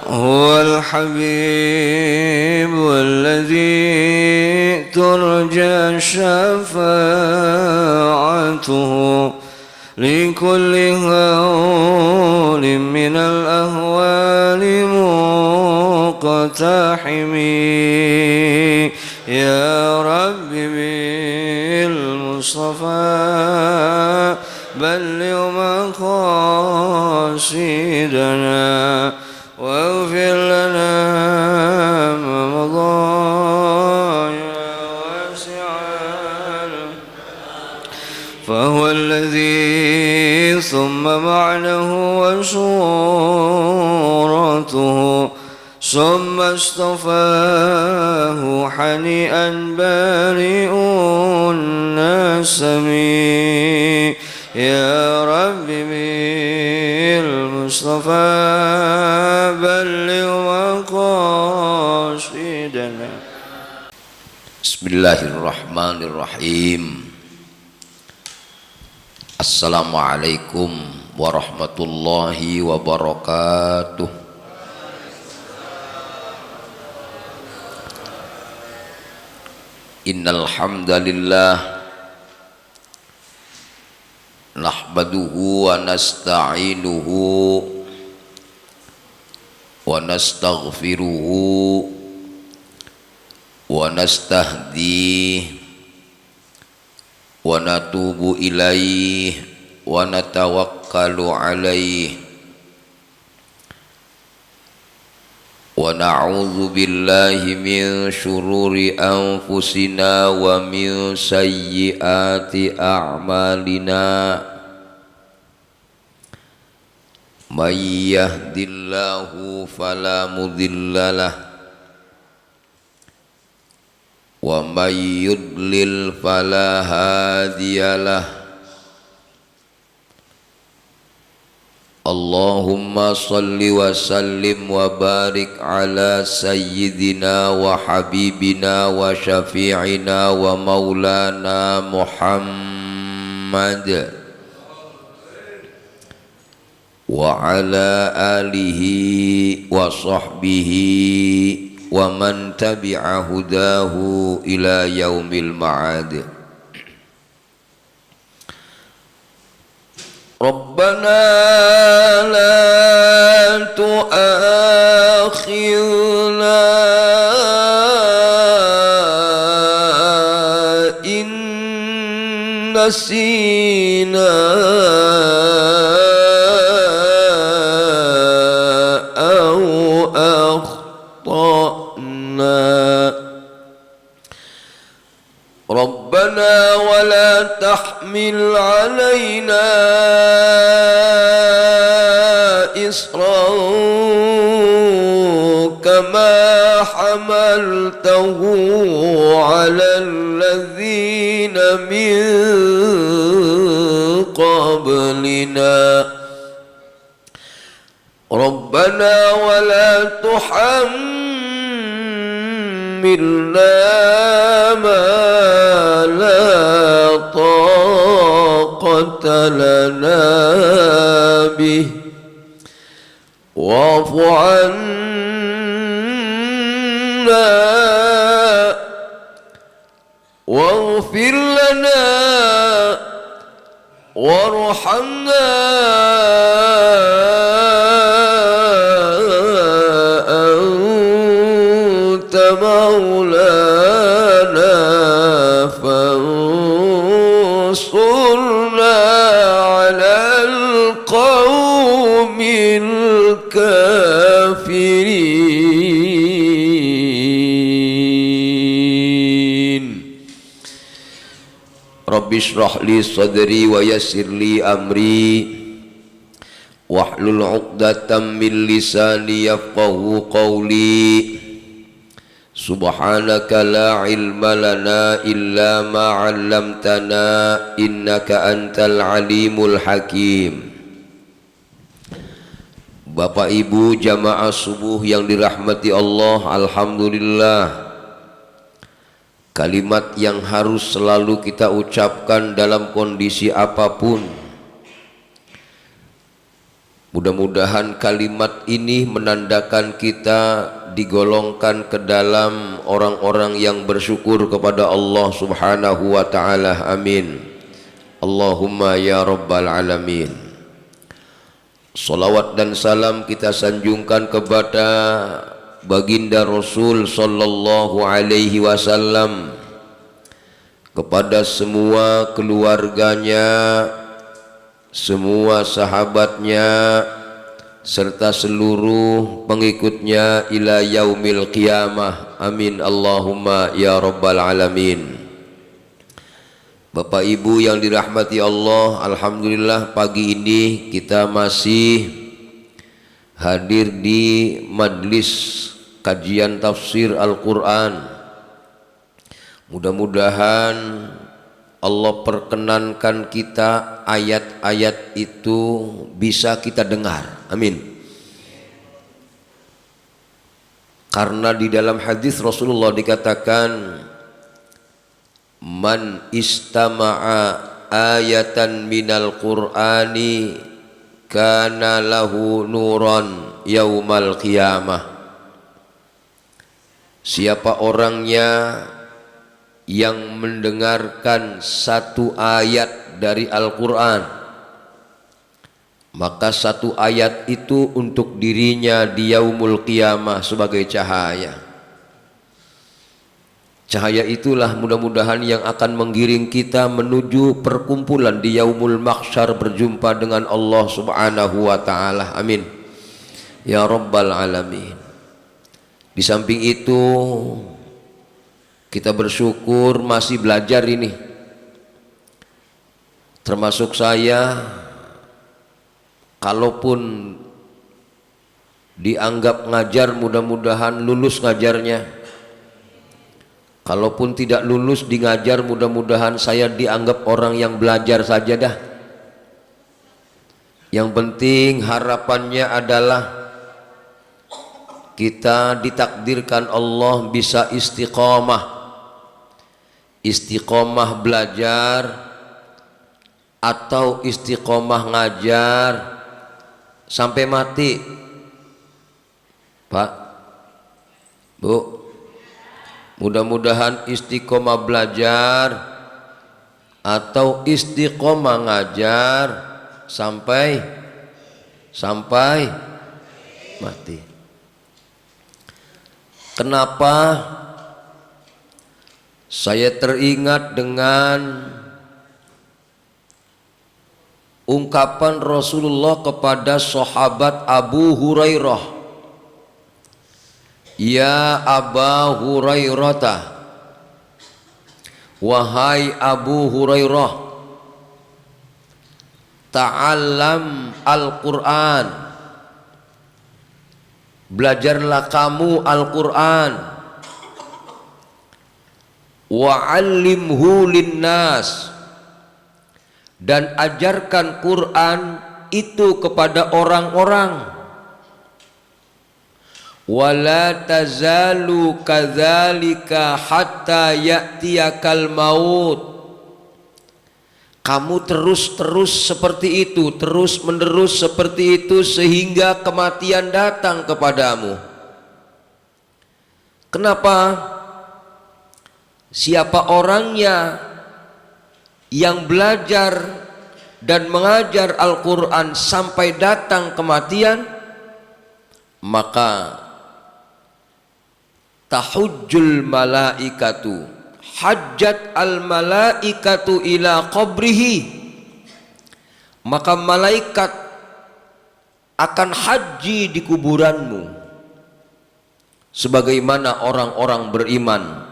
هو الحبيب الذي ترجى شفاعته لكل هول من الأهوال مقتحم. يا رب بالمصطفى بلغ مقاصدنا واغفر لنا ما مضى يا واسع. فهو الذي ثم معنه وصورته ثم اصطفاه حنيئا بارئ النسم. يا رب بالمصطفى بلغ مقاصدنا. Bismillahirrahmanirrahim. Assalamualaikum warahmatullahi wabarakatuh. Innal hamdalillah nahmaduhu wa nasta'inuhu wa nastaghfiruhu wa nastahdihi wa natubu ilaihi wa natawakkalu alaihi wa na'udzu billahi min syururi anfusina wa min sayyiati a'malina. May yahdillahu fala mudhillalah wa may yudlil fala hadiyalah. Allahumma salli wa sallim wa barik ala sayyidina wa habibina wa syafi'ina wa maulana Muhammad wa ala alihi wa sahbihi wa man tabi'a hudahu ila yaumil ma'ad. Rabbana la tu'akhirna in nasina aw akhtana. Rabbana wa la tahmil alaina isran kama hamaltahu ala alladhina min qablina. Rabbana wa la tuhammilna ma la taqata lana bih wa'fu 'anna waghfir lana warhamna anta maulana fansurna 'alal qaumil kafirin. Rabbi shrah li sadri wa yassir li amri wahlul 'uqdatam min lisani yafqahu qawli. Subhanaka la ilma lana illa ma 'allamtana innaka antal alimul hakim. Bapak Ibu jamaah subuh yang dirahmati Allah, alhamdulillah. Kalimat yang harus selalu kita ucapkan dalam kondisi apapun, Mudah-mudahan kalimat ini menandakan kita digolongkan ke dalam orang-orang yang bersyukur kepada Allah Subhanahu wa taala. Amin. Allahumma ya rabbal alamin. Salawat dan salam kita sanjungkan kepada baginda Rasul sallallahu alaihi wasallam, kepada semua keluarganya, semua sahabatnya, serta seluruh pengikutnya ila yaumil qiyamah. Amin Allahumma ya rabbal alamin. Bapak Ibu yang dirahmati Allah, alhamdulillah pagi ini kita masih hadir di majlis kajian tafsir Al-Quran. Mudah-mudahan Allah perkenankan kita ayat-ayat itu bisa kita dengar. Amin. Karena di dalam hadis Rasulullah dikatakan, man istama'a ayatan minal Qur'ani kana lahu nuran yaumal qiyamah. Siapa orangnya yang mendengarkan satu ayat dari Al-Quran, maka satu ayat itu untuk dirinya di yaumul qiyamah sebagai cahaya. Cahaya itulah mudah-mudahan yang akan menggiring kita menuju perkumpulan di yaumul mahsyar, berjumpa dengan Allah Subhanahu wa taala. Amin ya rabbal alamin. Di samping itu kita bersyukur masih belajar ini. Termasuk saya, kalaupun dianggap ngajar, mudah-mudahan lulus ngajarnya. Kalaupun tidak lulus di ngajar, mudah-mudahan saya dianggap orang yang belajar saja dah. Yang penting harapannya adalah kita ditakdirkan Allah bisa istiqomah. Istiqomah belajar atau istiqomah ngajar sampai mati. Pak, Bu, mudah-mudahan istiqomah belajar atau istiqomah ngajar sampai mati. Kenapa saya teringat dengan ungkapan Rasulullah kepada sahabat Abu Hurairah, ya Aba Hurairah, wahai Abu Hurairah, ta'allam Al-Quran, belajarlah kamu Al-Quran, wa'allimhu linnas, dan ajarkan Quran itu kepada orang-orang. Wala tazalu kadzalika hatta ya'tiyakal maut. Kamu terus seperti itu, terus menerus seperti itu sehingga kematian datang kepadamu. Kenapa? Siapa orangnya yang belajar dan mengajar Al-Quran sampai datang kematian, maka tahujjul malaikatu, hajjat al malaikatu ila qabrihi, maka malaikat akan haji di kuburanmu sebagaimana orang-orang beriman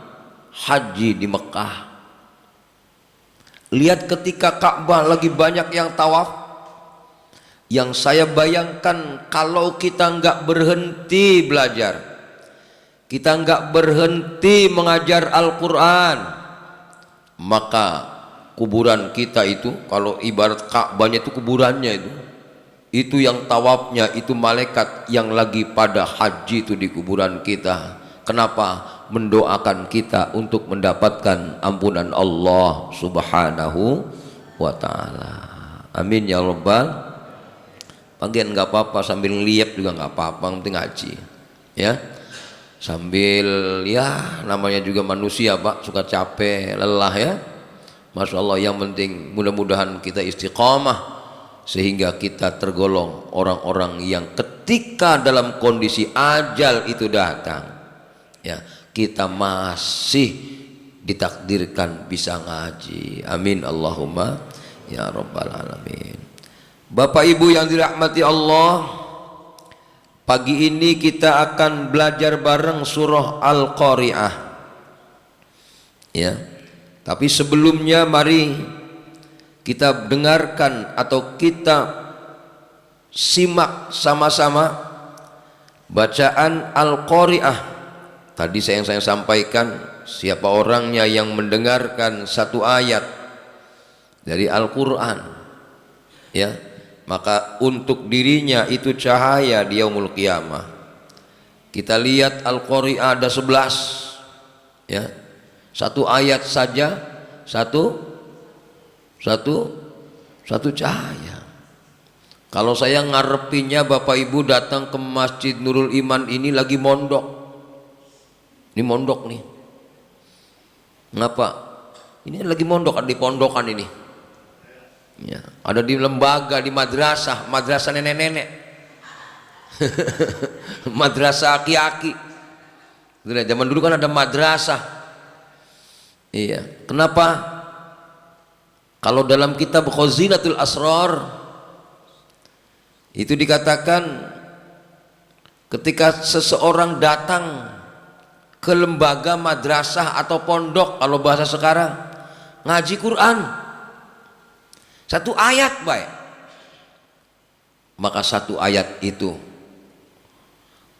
haji di Mekah. Lihat ketika Ka'bah lagi banyak yang tawaf, yang saya bayangkan kalau kita nggak berhenti belajar, kita nggak berhenti mengajar Al-Quran, maka kuburan kita itu, kalau ibarat Ka'bahnya itu kuburannya itu yang tawafnya itu malaikat yang lagi pada haji itu di kuburan kita. Kenapa? Mendoakan kita untuk mendapatkan ampunan Allah Subhanahu wa ta'ala. Amin ya rabbal. Bagian nggak apa-apa, sambil liap juga nggak apa-apa, yang penting ngaji ya, sambil ya namanya juga manusia Pak, suka capek lelah ya. Masya Allah, yang penting mudah-mudahan kita istiqamah sehingga kita tergolong orang-orang yang ketika dalam kondisi ajal itu datang ya, kita masih ditakdirkan bisa ngaji. Amin Allahumma ya rabbal alamin. Bapak Ibu yang dirahmati Allah, pagi ini kita akan belajar bareng surah Al-Qari'ah ya. Tapi sebelumnya mari kita dengarkan atau kita simak sama-sama bacaan Al-Qari'ah. Tadi yang saya sampaikan, siapa orangnya yang mendengarkan satu ayat dari Al-Quran ya, maka untuk dirinya itu cahaya di yaumul qiyamah. Kita lihat Al-Qari'ah ada 11 ya, satu ayat saja satu cahaya. Kalau saya ngarepinnya Bapak Ibu datang ke Masjid Nurul Iman ini lagi mondok, ini mondok nih. Ngapa? Ini lagi mondok, ada di pondokan ini ya, ada di lembaga, di madrasah nenek-nenek madrasah aki-aki. Zaman dulu kan ada madrasah. Iya, kenapa? Kalau dalam kitab Khazinatul Asrar itu dikatakan ketika seseorang datang ke lembaga madrasah atau pondok, kalau bahasa sekarang ngaji Quran satu ayat baik, maka satu ayat itu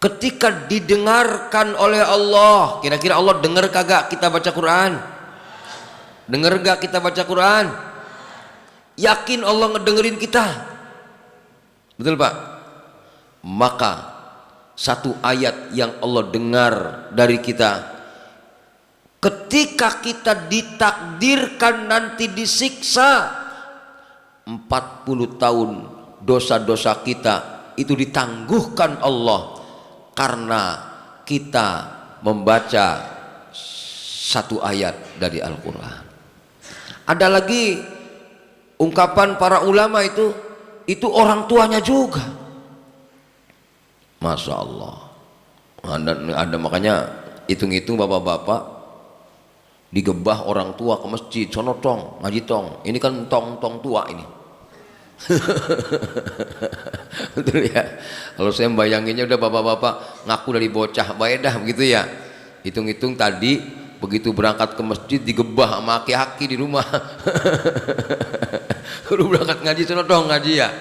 ketika didengarkan oleh Allah, kira-kira Allah dengar kagak kita baca Quran? Dengar gak kita baca Quran? Yakin Allah ngedengerin kita? Betul Pak? Maka satu ayat yang Allah dengar dari kita, ketika kita ditakdirkan nanti disiksa 40 tahun dosa-dosa kita itu ditangguhkan Allah karena kita membaca satu ayat dari Al-Quran. Ada lagi ungkapan para ulama itu orang tuanya juga. Masya Allah. Ada makanya hitung-hitung bapak-bapak digebah orang tua ke masjid, sono tong ngaji tong, ini kan tong tua ini. Betul ya. Kalau saya bayanginnya udah bapak-bapak ngaku dari bocah baik dah begitu ya. Hitung-hitung tadi begitu berangkat ke masjid digebah sama aki-aki di rumah. Udah berangkat ngaji sono tong ngaji ya.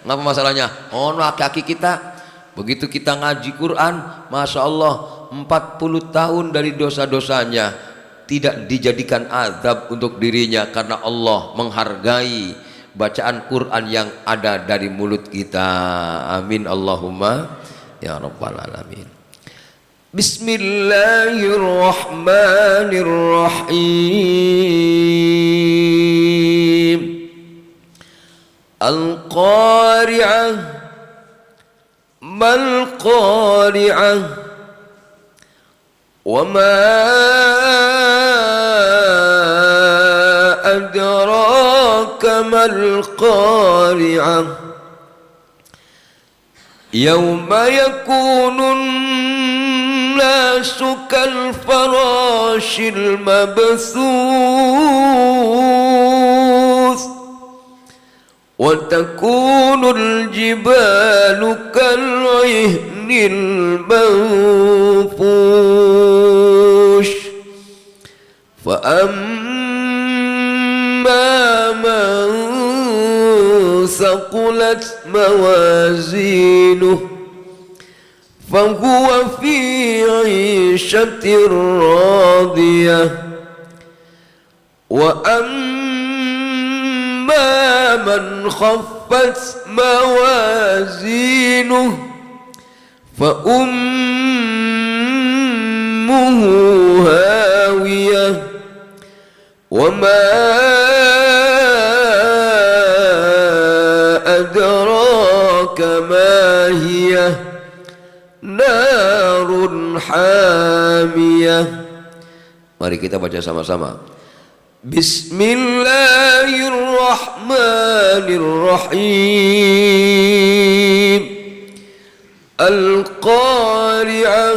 Ngapa masalahnya? Oh no, aki-aki kita begitu kita ngaji Quran, Masya Allah 40 tahun dari dosa-dosanya tidak dijadikan azab untuk dirinya karena Allah menghargai bacaan Quran yang ada dari mulut kita. Amin Allahumma ya rabbal alamin. Bismillahirrahmanirrahim. Al-Qari'ah, mal Qari'ah, wa ma adraka mal Qari'ah, yawma yakunun nasu kal farashil mabthuth wa takunul jibalu kal ihnil manfush fa amma man thaqulat mawazinuh fahuwa fi 'ishatir radiyah wa man khaffat mawazinuh fa ummuhu hawiyah wa ma adraka narun hamiyah. Mari kita baca sama-sama. Bismillahirrahmanirrahim. Al-Qari'ah.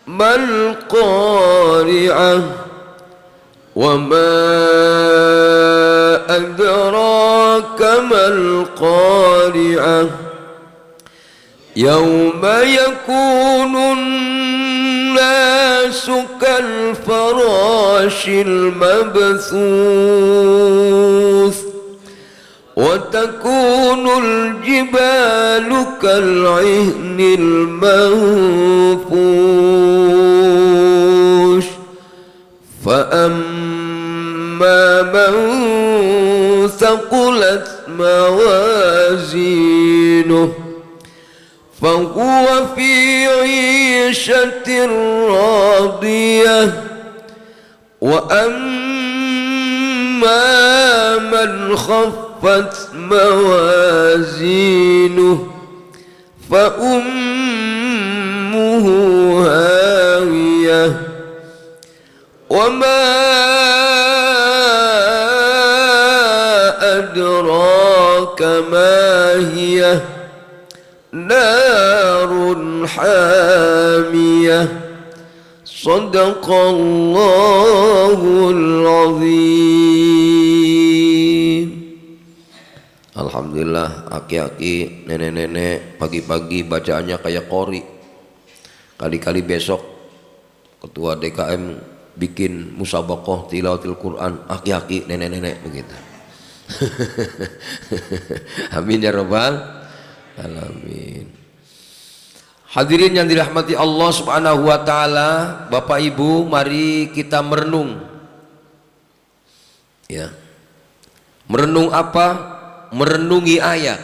Mal Qari'ah. Wa ma adraka mal Qari'ah. Yawma yakunun nasu kal farashil mabthuth wa takunul jibalu kal ihnil manfush fa amma man thaqulat mawazinuh فهو في عيشة راضية وأما من خفت موازينه فأمه هاوية وما أدراك ما هي narun hamiyah. Sadaqallahul azim. Alhamdulillah, aki-aki, nenek-nenek, pagi-pagi bacaannya kayak qori. Kali-kali besok ketua DKM bikin musabaqah tilawatil Quran, aki-aki, nenek-nenek begitu. Amin ya rabbal alamin. Hadirin yang dirahmati Allah Subhanahu wa taala, Bapak Ibu, mari kita merenung. Ya. Merenung apa? Merenungi ayat.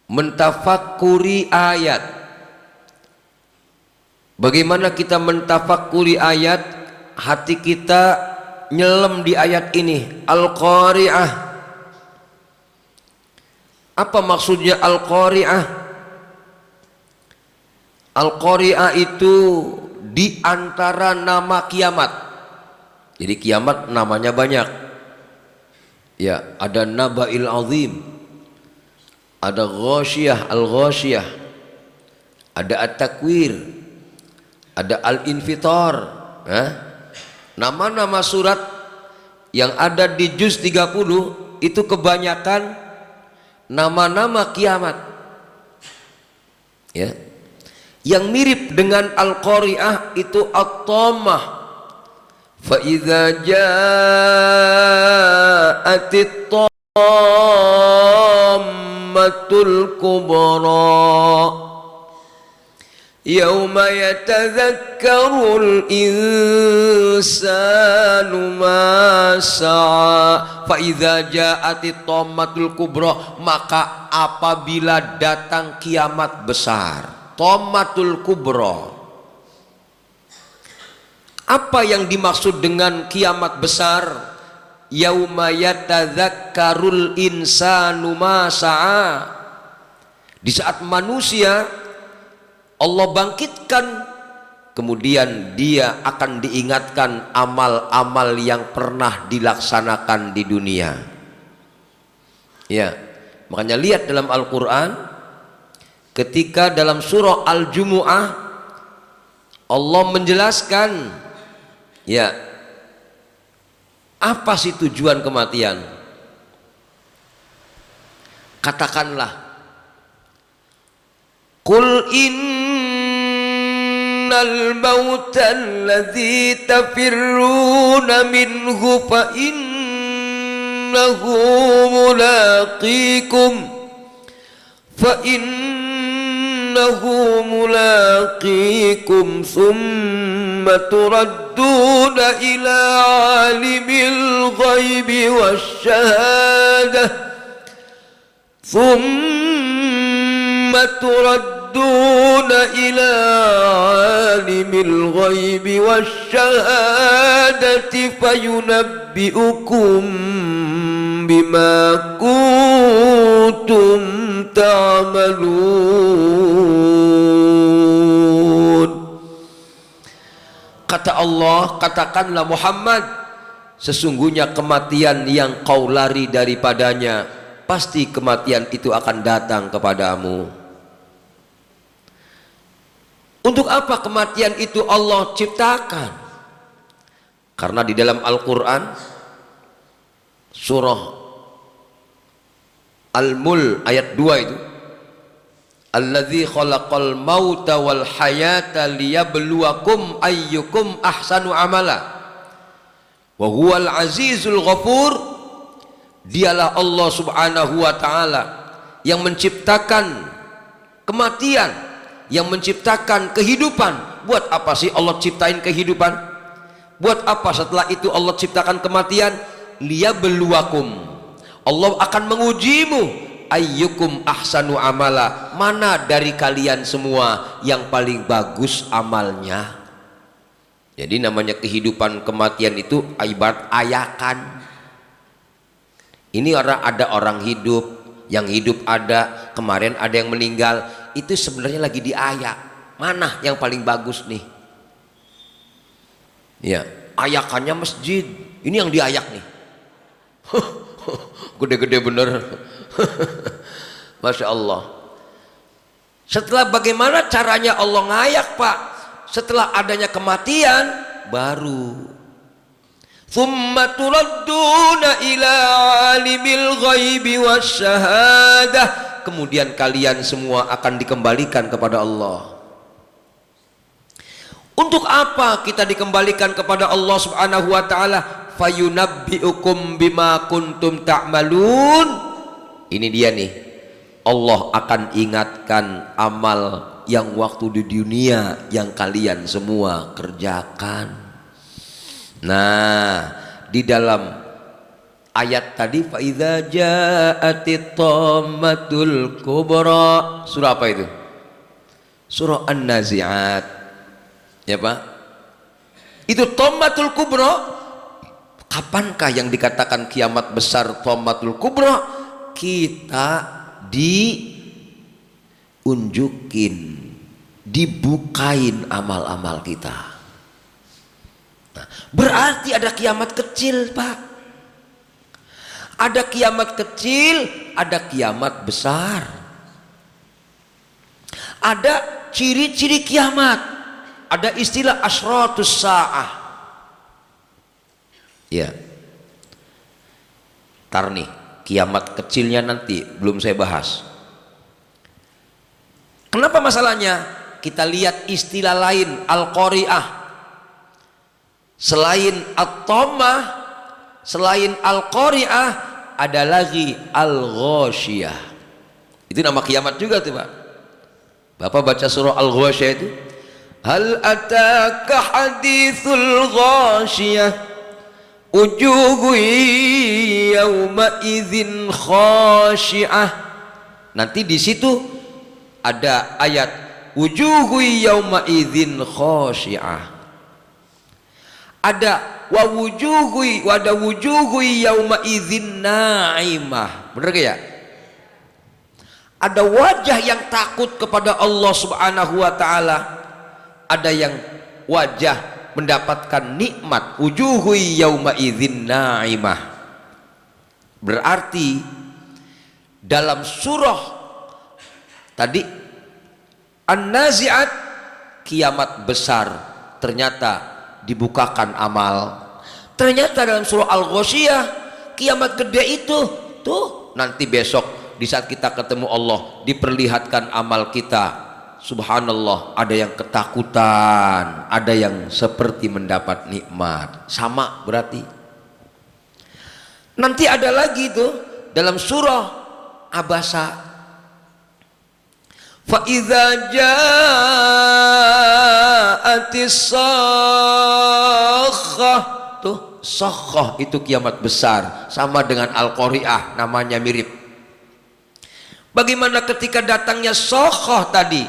Mentafakuri ayat. Bagaimana kita mentafakuri ayat? Hati kita nyelam di ayat ini, Al-Qari'ah. Apa maksudnya Al-Qari'ah? Al-Qari'ah itu di antara nama kiamat. Jadi kiamat namanya banyak. Ya, ada Naba'il Azim, ada Ghasyiyah, Al-Ghasyiyah, ada At-Takwir, ada Al-Infitar. Nama-nama surat yang ada di juz 30 itu kebanyakan nama-nama kiamat. Ya. Yang mirip dengan Al-Qari'ah itu At-Tammah. Fa idza ja'atit tammatul kubra yauma yatadzakkarul insanu ma sa'a. Fa idza ja'atit tammatul kubra, maka apabila datang kiamat besar, tammatul kubra. Apa yang dimaksud dengan kiamat besar? Yauma yatadzakkarul insanu ma sa'a. Di saat manusia Allah bangkitkan, kemudian dia akan diingatkan amal-amal yang pernah dilaksanakan di dunia. Ya, makanya lihat dalam Al-Quran, ketika dalam surah Al-Jumu'ah Allah menjelaskan, ya, apa sih tujuan kematian? Katakanlah, qul innal mauta alladzi tafirruna minhu fa innahu mulaqikum thumma turadduna ila alimil ghaibi wasyahadah ila alimil ghaibi wasyahadati fayunabbi'ukum بما كنتم تعملون. Kata Allah, katakanlah Muhammad, sesungguhnya kematian yang kau lari daripadanya, pasti kematian itu akan datang kepadamu. Untuk apa kematian itu Allah ciptakan? Karena di dalam Al-Quran surah Al-Mulk ayat 2 itu, Alladzi khalaqal mauta wal hayata liyabluwakum ayyukum ahsanu amala wa huwal azizul ghafur. Dialah Allah subhanahu wa ta'ala yang menciptakan kematian, yang menciptakan kehidupan. Buat apa sih Allah ciptain kehidupan? Buat apa setelah itu Allah ciptakan kematian? Liyabluwakum, Allah akan mengujimu, ayyukum ahsanu amala, mana dari kalian semua yang paling bagus amalnya. Jadi namanya kehidupan kematian itu ibarat ayakan. Ini ada orang hidup, yang hidup ada, kemarin ada yang meninggal, itu sebenarnya lagi diayak. Mana yang paling bagus nih? Ya, ayakannya masjid. Ini yang diayak nih. Gede-gede bener. Masya Allah. Setelah bagaimana caranya Allah ngayak, Pak? Setelah adanya kematian baru thumma turadduna ila alimil ghaibi wasyahadah, kemudian kalian semua akan dikembalikan kepada Allah. Untuk apa kita dikembalikan kepada Allah subhanahu wa ta'ala? Fayunabbi'ukum bima kuntum ta'malun. Ini dia nih, Allah akan ingatkan amal yang waktu di dunia yang kalian semua kerjakan. Nah, di dalam ayat tadi, fa idza ja'atit tammatul kubra, surah apa itu? Surah An-Nazi'at. Ya Pak? Itu tammatul kubra. Kapankah yang dikatakan kiamat besar tammatul kubra? Kita diunjukin, dibukain amal-amal kita. Nah, berarti ada kiamat kecil, Pak. Ada kiamat kecil, ada kiamat besar. Ada ciri-ciri kiamat. Ada istilah asyratus sa'ah. Ya. Tar nih, kiamat kecilnya nanti belum saya bahas. Kenapa masalahnya? Kita lihat istilah lain, al-qari'ah. Selain at-tammah, selain al-qari'ah, ada lagi al-ghasyiyah. Itu nama kiamat juga tuh, Pak. Bapak baca surah al-ghasyiyah itu, hal ataka hadithul ghasyiyah wujuhu yawma idzin khasyi'ah. Nanti di situ ada ayat wujuhu yawma idzin khasyi'ah. Ada wujuhu yauma idzin na'imah. Benar gak ya? Ada wajah yang takut kepada Allah subhanahu wa ta'ala, ada yang wajah mendapatkan nikmat. Wujuhu yauma idzin na'imah. Berarti dalam surah tadi An-Nazi'at, kiamat besar, ternyata dibukakan amal. Ternyata dalam surah Al-Ghasyiyah, kiamat gede itu tuh nanti besok di saat kita ketemu Allah, diperlihatkan amal kita. Subhanallah, ada yang ketakutan, ada yang seperti mendapat nikmat. Sama berarti. Nanti ada lagi tuh dalam surah Abasa, fa idza ja'atis sakhah. Tuh sakhah itu kiamat besar, sama dengan al-qari'ah, namanya mirip. Bagaimana ketika datangnya sakhah tadi?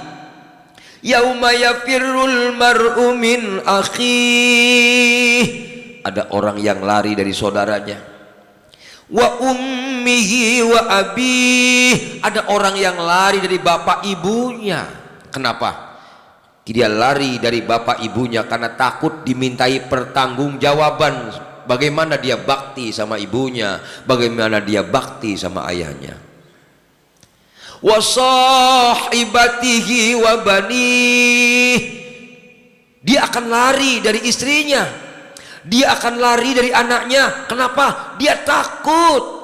Yauma yafirrul mar'u min akhih. Ada orang yang lari dari saudaranya. wa ummihi wa abih. Ada orang yang lari dari bapak ibunya. Kenapa? Dia lari dari bapak ibunya karena takut dimintai pertanggungjawaban. Bagaimana dia bakti sama ibunya, bagaimana dia bakti sama ayahnya. Wa sahibatihi wa banih. Dia akan lari dari istrinya, dia akan lari dari anaknya. Kenapa? Dia takut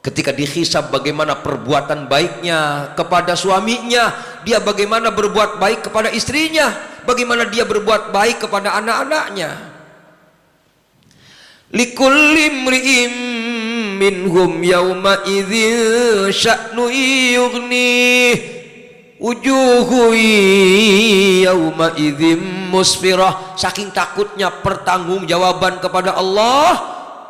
ketika dihisab bagaimana perbuatan baiknya kepada suaminya, dia bagaimana berbuat baik kepada istrinya, bagaimana dia berbuat baik kepada anak-anaknya. Likulli imri'in minhum yawma idzin sya'nu yughni wujuhu yawma idzin musfirah. Saking takutnya pertanggungjawaban kepada Allah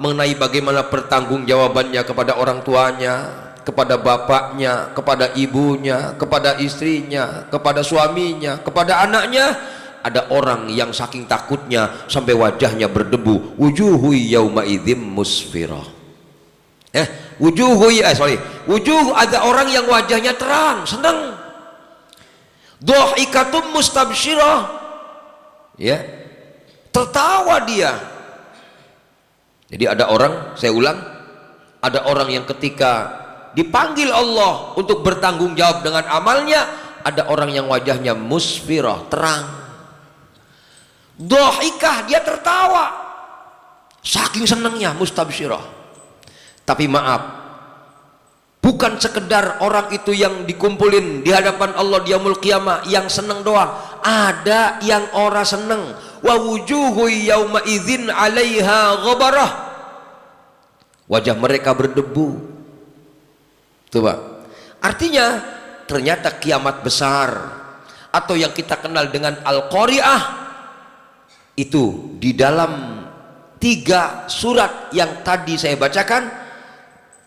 mengenai bagaimana pertanggungjawabannya kepada orang tuanya, kepada bapaknya, kepada ibunya, kepada istrinya, kepada suaminya, kepada anaknya. Ada orang yang saking takutnya sampai wajahnya berdebu. Wujuhu yauma idzim musfirah. Wujuh ada orang yang wajahnya terang, senang. Dhahikatum mustabsyirah. Ya. Tertawa dia. Jadi ada orang, saya ulang, ada orang yang ketika dipanggil Allah untuk bertanggung jawab dengan amalnya, ada orang yang wajahnya musfirah, terang. Dhahikah, dia tertawa saking senangnya, mustabsyirah. Tapi maaf, bukan sekedar orang itu yang dikumpulin di hadapan Allah di yaumul qiyamah yang senang doang, ada yang ora seneng. Wa wujuhu yauma idzin 'alaiha ghabarah. Wajah mereka berdebu. Coba. Artinya ternyata kiamat besar atau yang kita kenal dengan Al-Qari'ah itu di dalam 3 surat yang tadi saya bacakan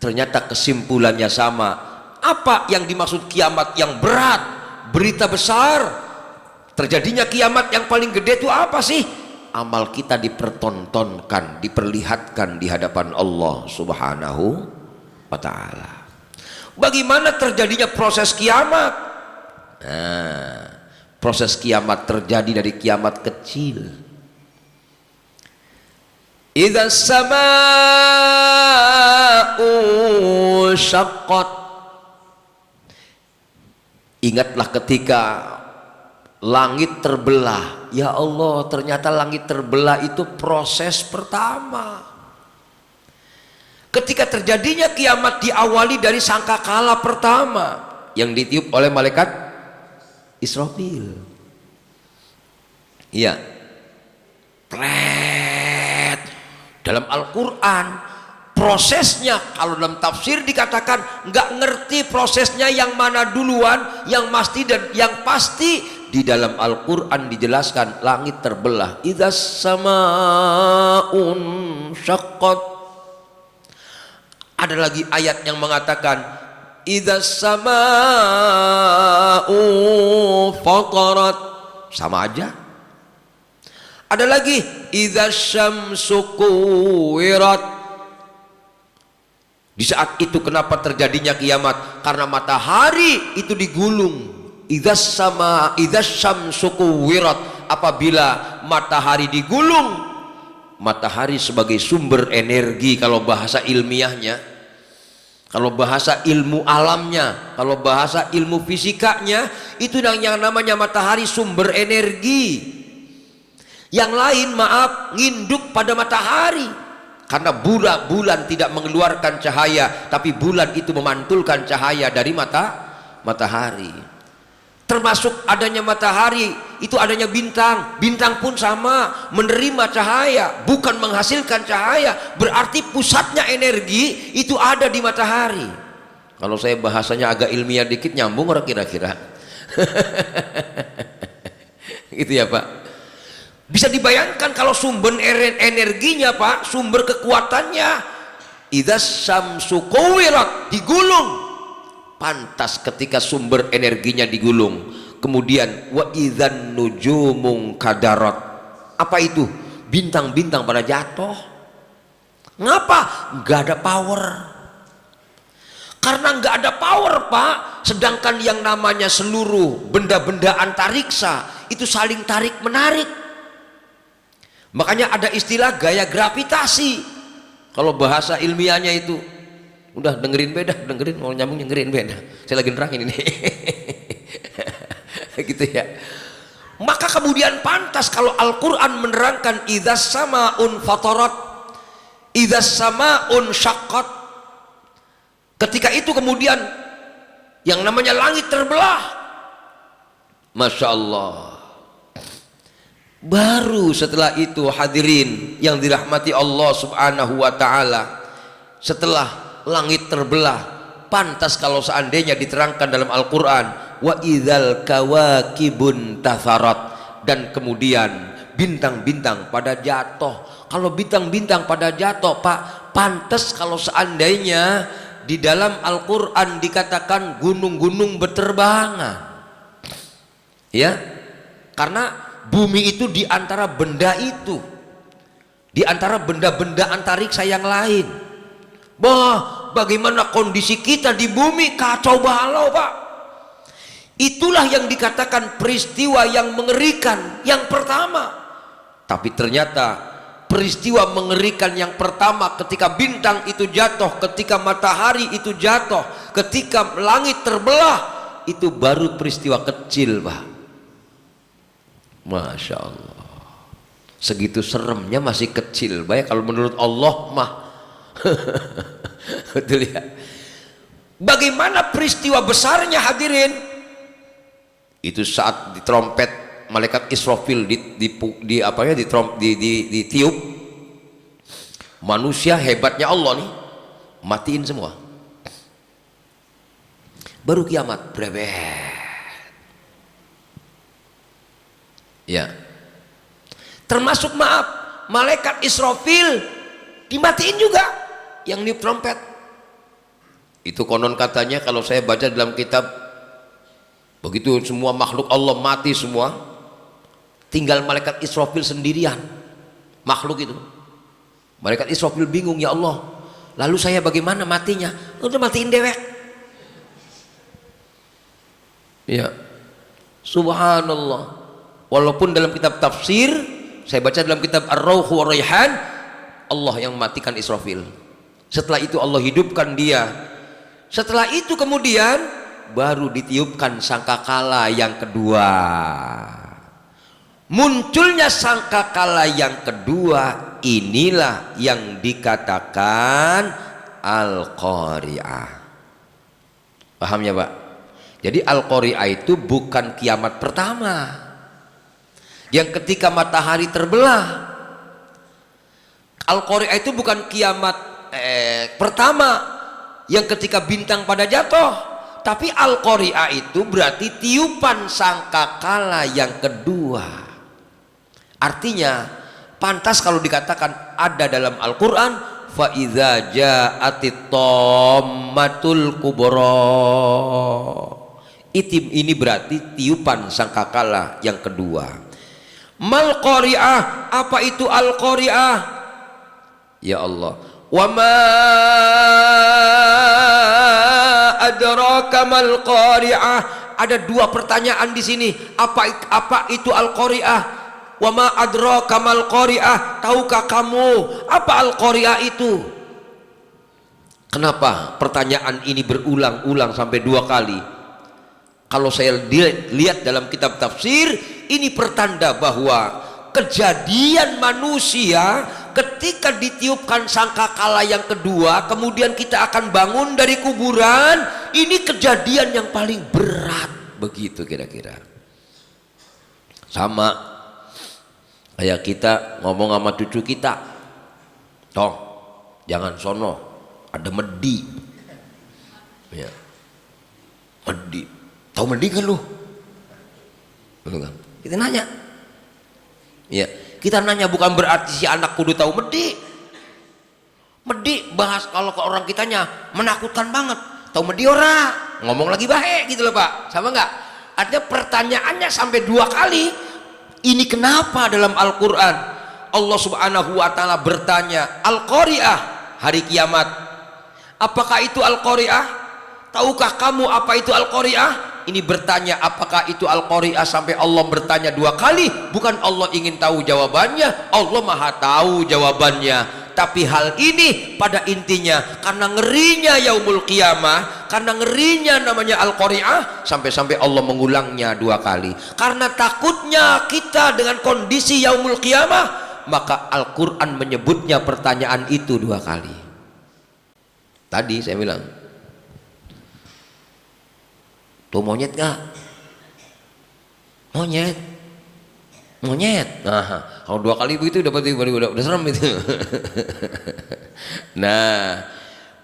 ternyata kesimpulannya sama. Apa yang dimaksud kiamat yang berat, berita besar, terjadinya kiamat yang paling gede itu apa sih? Amal kita dipertontonkan, diperlihatkan di hadapan Allah Subhanahu wa ta'ala. Bagaimana terjadinya proses kiamat? Nah, proses kiamat terjadi dari kiamat kecil. Idza samaa'u syaqqat. Ingatlah ketika langit terbelah. Ya Allah, ternyata langit terbelah itu proses pertama. Ketika terjadinya kiamat diawali dari sangkakala pertama yang ditiup oleh malaikat Israfil. Iya. Dalam Al-Quran prosesnya, kalau dalam tafsir dikatakan nggak ngerti prosesnya yang mana duluan, yang pasti dan yang pasti. Di dalam Al-Quran dijelaskan langit terbelah. Idzas samaa'un syaqqat. Ada lagi ayat yang mengatakan idzas samaa'u fatarat. Sama aja. Ada lagi idzas syamsu kuwirat. Di saat itu kenapa terjadinya kiamat? Karena matahari itu digulung. Idzas syamsu kuwirat. Apabila matahari digulung, matahari sebagai sumber energi kalau bahasa ilmiahnya, kalau bahasa ilmu alamnya, kalau bahasa ilmu fisikanya, itu yang namanya matahari sumber energi. Yang lain maaf nginduk pada matahari karena bulan tidak mengeluarkan cahaya, tapi bulan itu memantulkan cahaya dari matahari. Termasuk adanya matahari itu adanya bintang. Bintang pun sama menerima cahaya, bukan menghasilkan cahaya. Berarti pusatnya energi itu ada di matahari. Kalau saya bahasanya agak ilmiah dikit, nyambung orang kira-kira. Gitu ya Pak. Bisa dibayangkan kalau sumber energinya Pak, sumber kekuatannya idzas syamsu kuwirat, digulung. Pantas ketika sumber energinya digulung. Kemudian wa idzan nujumun kadarat. Apa itu? Bintang-bintang pada jatuh. Ngapa? Nggak ada power. Karena nggak ada power, Pak. Sedangkan yang namanya seluruh benda-benda antariksa itu saling tarik menarik. Makanya ada istilah gaya gravitasi. Kalau bahasa ilmiahnya itu, udah dengerin beda, dengerin mau nyambung dengerin beda. Saya lagi nerangin ini. Gitu ya. Maka kemudian pantas kalau Al-Quran menerangkan idzas samaun fatarat, idzas samaun syaqqat. Ketika itu kemudian yang namanya langit terbelah. Masya Allah. Baru setelah itu hadirin yang dirahmati Allah subhanahu wa ta'ala, setelah langit terbelah, pantas kalau seandainya diterangkan dalam Al-Quran wa idzal kawakibun tatharat, dan kemudian bintang-bintang pada jatuh. Kalau bintang-bintang pada jatuh, Pak, pantas kalau seandainya di dalam Al-Quran dikatakan gunung-gunung berterbangan, ya, karena bumi itu di antara benda itu, di antara benda-benda antariksa yang lain. Bah, bagaimana kondisi kita di bumi? Kacau balau, Pak. Itulah yang dikatakan peristiwa yang mengerikan yang pertama. Tapi ternyata peristiwa mengerikan yang pertama ketika bintang itu jatuh, ketika matahari itu jatuh, ketika langit terbelah, itu baru peristiwa kecil, Pak. Masya Allah. Segitu seremnya masih kecil, Pak. Kalau menurut Allah mah betul ya. Bagaimana peristiwa besarnya hadirin? Itu saat ditrompet malaikat Israfil ditiup, manusia hebatnya Allah nih matiin semua, baru kiamat brebet. Ya, termasuk maaf malaikat Israfil dimatiin juga yang niup trompet. Itu konon katanya kalau saya baca dalam kitab, begitu semua makhluk Allah mati semua, tinggal malaikat Israfil sendirian. Makhluk itu, malaikat Israfil bingung, ya Allah, lalu saya bagaimana matinya? Udah matiin dewek. Ya, subhanallah. Walaupun dalam kitab tafsir, saya baca dalam kitab Ar-Rauh wa Raihan, Allah yang matikan Israfil. Setelah itu Allah hidupkan dia. Setelah itu kemudian baru ditiupkan sangkakala yang kedua. Munculnya sangkakala yang kedua, inilah yang dikatakan Al-Qari'ah. Paham ya, Pak? Jadi Al-Qari'ah itu bukan kiamat pertama yang ketika matahari terbelah. Al-Qari'ah itu bukan kiamat pertama yang ketika bintang pada jatuh, tapi Al-Qari'ah itu berarti tiupan sangkakala yang kedua. Artinya pantas kalau dikatakan ada dalam Al-Quran fa idza ja'atit tammatul kubra. Ini berarti tiupan sangkakala yang kedua. Mal qari'ah, apa itu al qari'ah? Ya Allah, wa ma adraka mal qari'ah. Ada dua pertanyaan di sini. Apa itu al qari'ah? Wa ma adraka mal qari'ah. Tahukah kamu apa al qari'ah itu? Kenapa pertanyaan ini berulang-ulang sampai dua kali? Kalau saya lihat dalam kitab tafsir, ini pertanda bahwa kejadian manusia ketika ditiupkan sangkakala yang kedua, kemudian kita akan bangun dari kuburan, ini kejadian yang paling berat. Begitu kira-kira. Sama kayak kita ngomong sama cucu kita, toh jangan sono, ada medi. Ya. Medi. Tahu medi kan lu? Kita nanya. Ya, kita nanya bukan berarti si anak kudu tahu medi. Medi bahas kalau ke orang kitanya menakutkan banget. Tahu medi ora? Ngomong lagi baik gitu loh, Pak. Sama enggak? Artinya pertanyaannya sampai dua kali. Ini kenapa dalam Al-Quran? Allah Subhanahu wa taala bertanya, Al-Qari'ah, hari kiamat. Apakah itu Al-Qari'ah? Tahukah kamu apa itu Al-Qari'ah? Ini bertanya apakah itu Al-Qari'ah sampai Allah bertanya 2 kali. Bukan Allah ingin tahu jawabannya, Allah maha tahu jawabannya. Tapi hal ini pada intinya karena ngerinya yaumul qiyamah, karena ngerinya namanya Al-Qari'ah, sampai-sampai Allah mengulangnya 2 kali. Karena takutnya kita dengan kondisi yaumul qiyamah, maka Al-Quran menyebutnya pertanyaan itu 2 kali. Tadi saya bilang, tuh monyet gak? Monyet. Nah, kalau 2 kali begitu udah serem itu. Nah,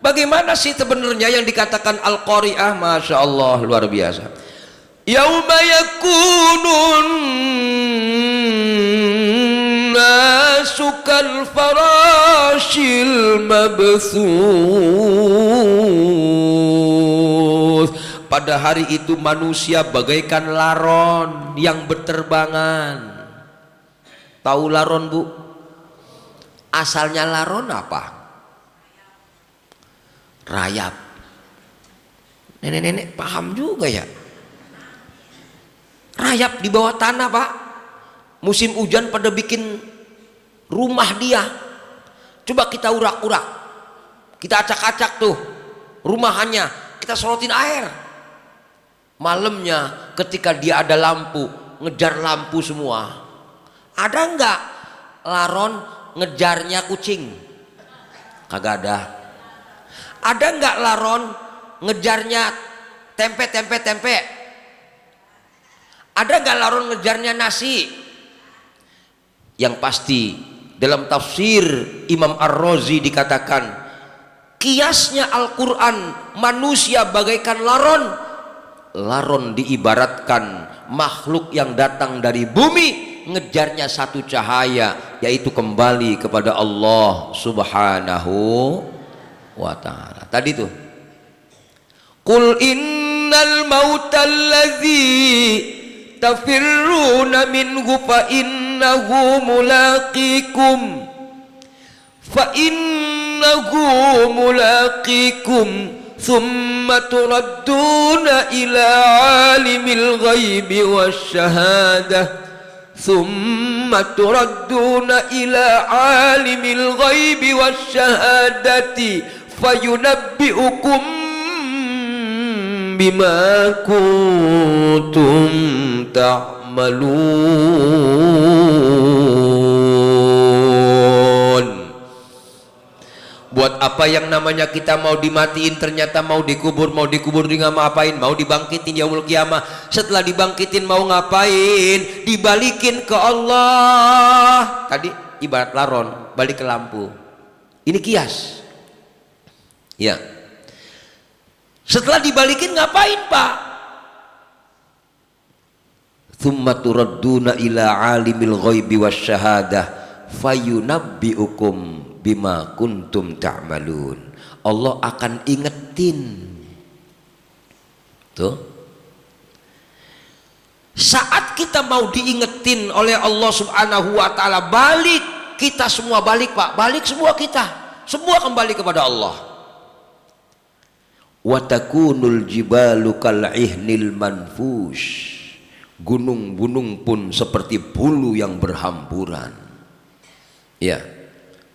bagaimana sih sebenarnya yang dikatakan Al-Qari'ah? Masya Allah, luar biasa. Yauma yakunun nasu kal farashil mabthuth. Pada hari itu manusia bagaikan laron yang berterbangan. Tahu laron, Bu? Asalnya laron apa? Rayap. Nenek-nenek paham juga ya. Rayap di bawah tanah, Pak. Musim hujan pada bikin rumah dia. Coba kita urak-urak, kita acak-acak tuh rumahannya, kita sorotin air. Malamnya ketika dia ada lampu, ngejar lampu semua. Ada enggak laron ngejarnya kucing? Kagak ada. Ada enggak laron ngejarnya tempe? Ada enggak laron ngejarnya nasi? Yang pasti dalam tafsir Imam Ar-Razi dikatakan, kiasnya Al-Quran manusia bagaikan laron. Laron diibaratkan makhluk yang datang dari bumi, ngejarnya satu cahaya, yaitu kembali kepada Allah Subhanahu wa ta'ala. Tadi tuh, Qul innal mautal ladzi tafirruna minhu fa innahu mulaqikum thumma turadduna ila alimil ghaibi wasyahadah fayunabbi'ukum bima kuntum ta'malun. Buat apa yang namanya kita mau dimatiin, ternyata mau dikubur di ngapain? Mau dibangkitin yaumul kiamah. Setelah dibangkitin mau ngapain? Dibalikin ke Allah. Tadi ibarat laron balik ke lampu. Ini kias. Ya. Setelah dibalikin ngapain, Pak? Tsumma turadduna ila alimil ghaibi wasyahadah fayunabbi'ukum bima kuntum ta'malun. Allah akan ingetin. Tuh. Saat kita mau diingetin oleh Allah Subhanahu wa taala, balik, kita semua balik, Pak. Balik semua kita. Semua kembali kepada Allah. Wa takunul jibalu kal'ihnil manfush. Gunung-gunung pun seperti bulu yang berhamburan. Ya.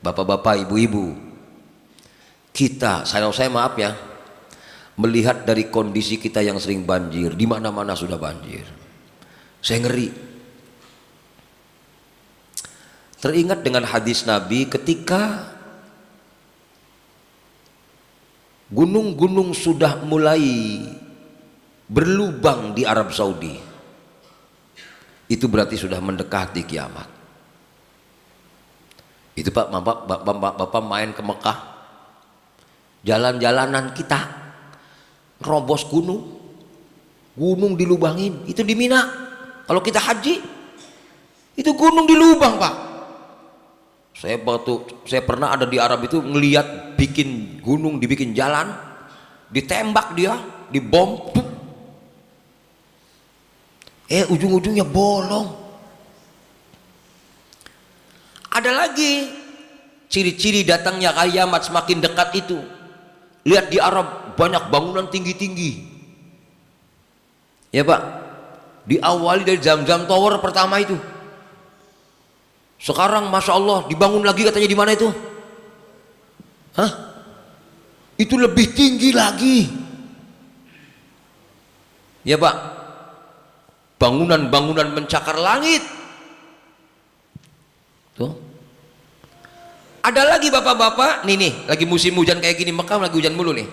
Bapak-bapak, ibu-ibu, kita, saya maaf ya, melihat dari kondisi kita yang sering banjir, di mana-mana sudah banjir. Saya ngeri. Teringat dengan hadis Nabi ketika gunung-gunung sudah mulai berlubang di Arab Saudi. Itu berarti sudah mendekati kiamat. Itu Pak, Bapak main ke Mekah, jalan-jalanan kita robos gunung dilubangin. Itu di Mina. Kalau kita haji, itu gunung dilubang, Pak. Saya pernah ada di Arab itu ngelihat bikin gunung dibikin jalan, ditembak dia, dibom, ujung-ujungnya bolong. Ada lagi ciri-ciri datangnya kiamat semakin dekat itu. Lihat di Arab banyak bangunan tinggi-tinggi. Ya Pak, diawali dari Zamzam Tower pertama itu. Sekarang Masya Allah dibangun lagi katanya di mana itu? Hah? Itu lebih tinggi lagi. Ya Pak, bangunan-bangunan mencakar langit. Tuh. Ada lagi bapak-bapak, nih lagi musim hujan kayak gini, Mekah lagi hujan mulu nih.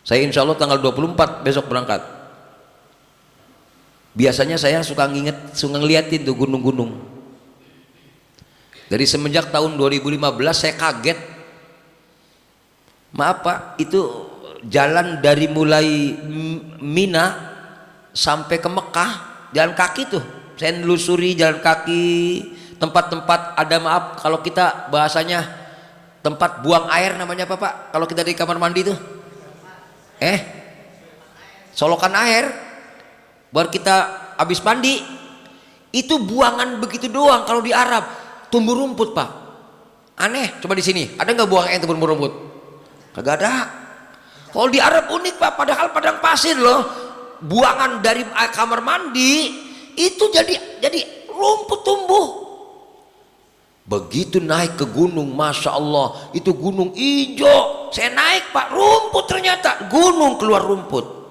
Saya insya Allah tanggal 24 besok berangkat. Biasanya saya suka ngeliatin tuh gunung-gunung. Dari semenjak tahun 2015 saya kaget. Maaf Pak, itu jalan dari mulai Mina sampai ke Mekah jalan kaki tuh. Saya nelusuri jalan kaki, tempat-tempat ada, maaf kalau kita bahasanya tempat buang air namanya apa Pak? Kalau kita di kamar mandi tuh solokan air baru kita habis mandi, itu buangan begitu doang. Kalau di Arab tumbuh rumput Pak, aneh. Coba di sini ada nggak buangan yang tumbuh rumput? Kagak ada. Kalau di Arab unik Pak, padahal padang pasir loh, buangan dari kamar mandi itu jadi rumput tumbuh. Begitu naik ke gunung, Masya Allah, itu gunung hijau. Saya naik Pak, rumput ternyata, gunung keluar rumput.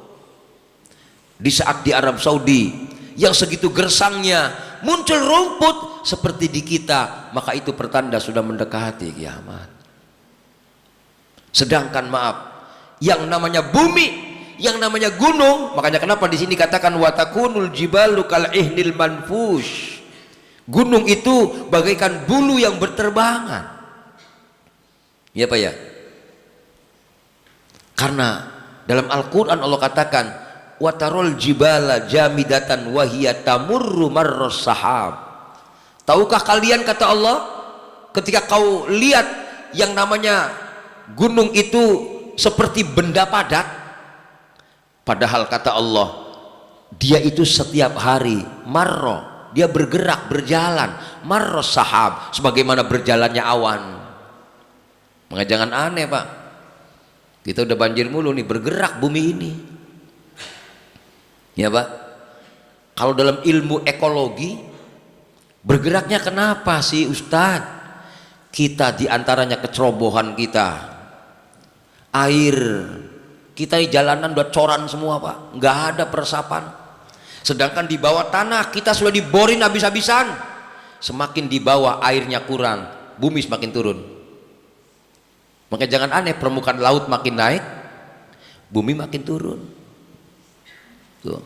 Di saat di Arab Saudi yang segitu gersangnya muncul rumput seperti di kita, maka itu pertanda sudah mendekati kiamat. Sedangkan maaf, yang namanya bumi, yang namanya gunung, makanya kenapa di sini katakan watakunul jibalu kal ihnil manfush. Gunung itu bagaikan bulu yang berterbangan. Ya Pak ya? Karena dalam Al-Quran Allah katakan watarol jibala jamidatan wahiyya tamurru marras sahab. Tahukah kalian, kata Allah, ketika kau lihat yang namanya gunung itu seperti benda padat, padahal kata Allah dia itu setiap hari marro, dia bergerak, berjalan, marros sahab, sebagaimana berjalannya awan. Maka jangan aneh Pak, kita udah banjir mulu nih, bergerak bumi ini. Ya Pak, kalau dalam ilmu ekologi, bergeraknya kenapa sih Ustadz? Kita diantaranya kecerobohan kita, air kita di jalanan udah coran semua Pak, nggak ada peresapan. Sedangkan di bawah tanah kita sudah diborin habis-habisan. Semakin di bawah airnya kurang, bumi semakin turun. Maka jangan aneh, permukaan laut makin naik, bumi makin turun. Tuh.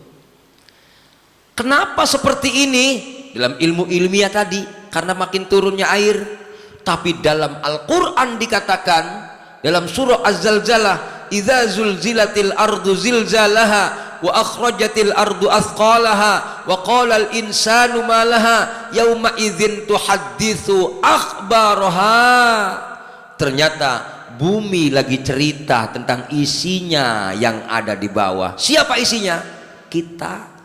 Kenapa seperti ini? Dalam ilmu ilmiah tadi, karena makin turunnya air. Tapi dalam Al-Quran dikatakan dalam surah Az-Zalzalah, idza zulzilatil ardu zilzalaha wa akhrajatil ardu athqalaha wa qala al insanu ma laha yauma idzin tuhadditsu akhbaraha. Ternyata bumi lagi cerita tentang isinya yang ada di bawah. Siapa isinya? Kita.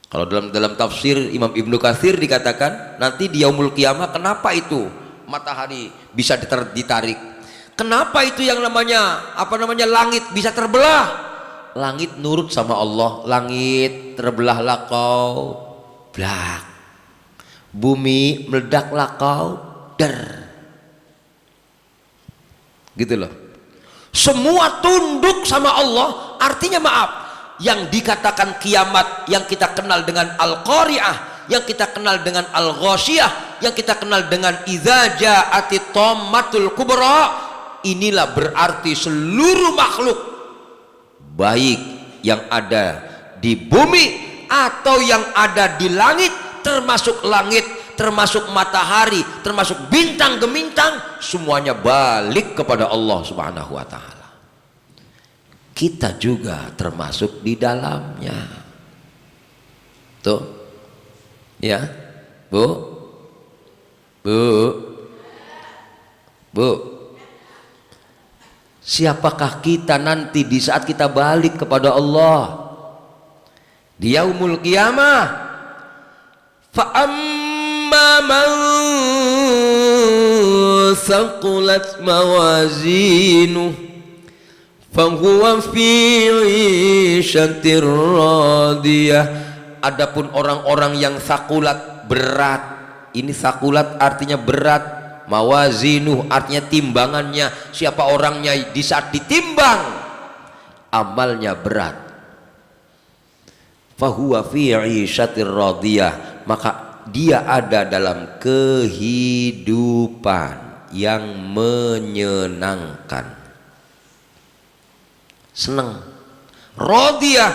Kalau dalam tafsir Imam Ibnu Katsir dikatakan nanti di yaumul qiyamah, kenapa itu matahari bisa ditarik? Kenapa itu yang namanya langit bisa terbelah? Langit nurut sama Allah, langit terbelahlah kau, blak. Bumi meledaklah kau, der. Gitu loh. Semua tunduk sama Allah, artinya maaf, yang dikatakan kiamat yang kita kenal dengan Al-Qari'ah, yang kita kenal dengan Al-Ghasyiyah, yang kita kenal dengan idza ja'atit tammatul kubra, inilah berarti seluruh makhluk baik yang ada di bumi atau yang ada di langit, termasuk langit, termasuk matahari, termasuk bintang gemintang, semuanya balik kepada Allah Subhanahu wa taala. Kita juga termasuk di dalamnya. Tuh. Ya. Bu. Siapakah kita nanti di saat kita balik kepada Allah di yaumul qiyamah? Fa amma man thaqulat mawazinuh fahuwa fi 'ishatir radiyah. Adapun orang-orang yang thaqulat berat, ini thaqulat artinya berat, mawazinuh artinya timbangannya, siapa orangnya di saat ditimbang amalnya berat, fahuwa fi 'ishatir radiyah, maka dia ada dalam kehidupan yang menyenangkan, senang. Radiyah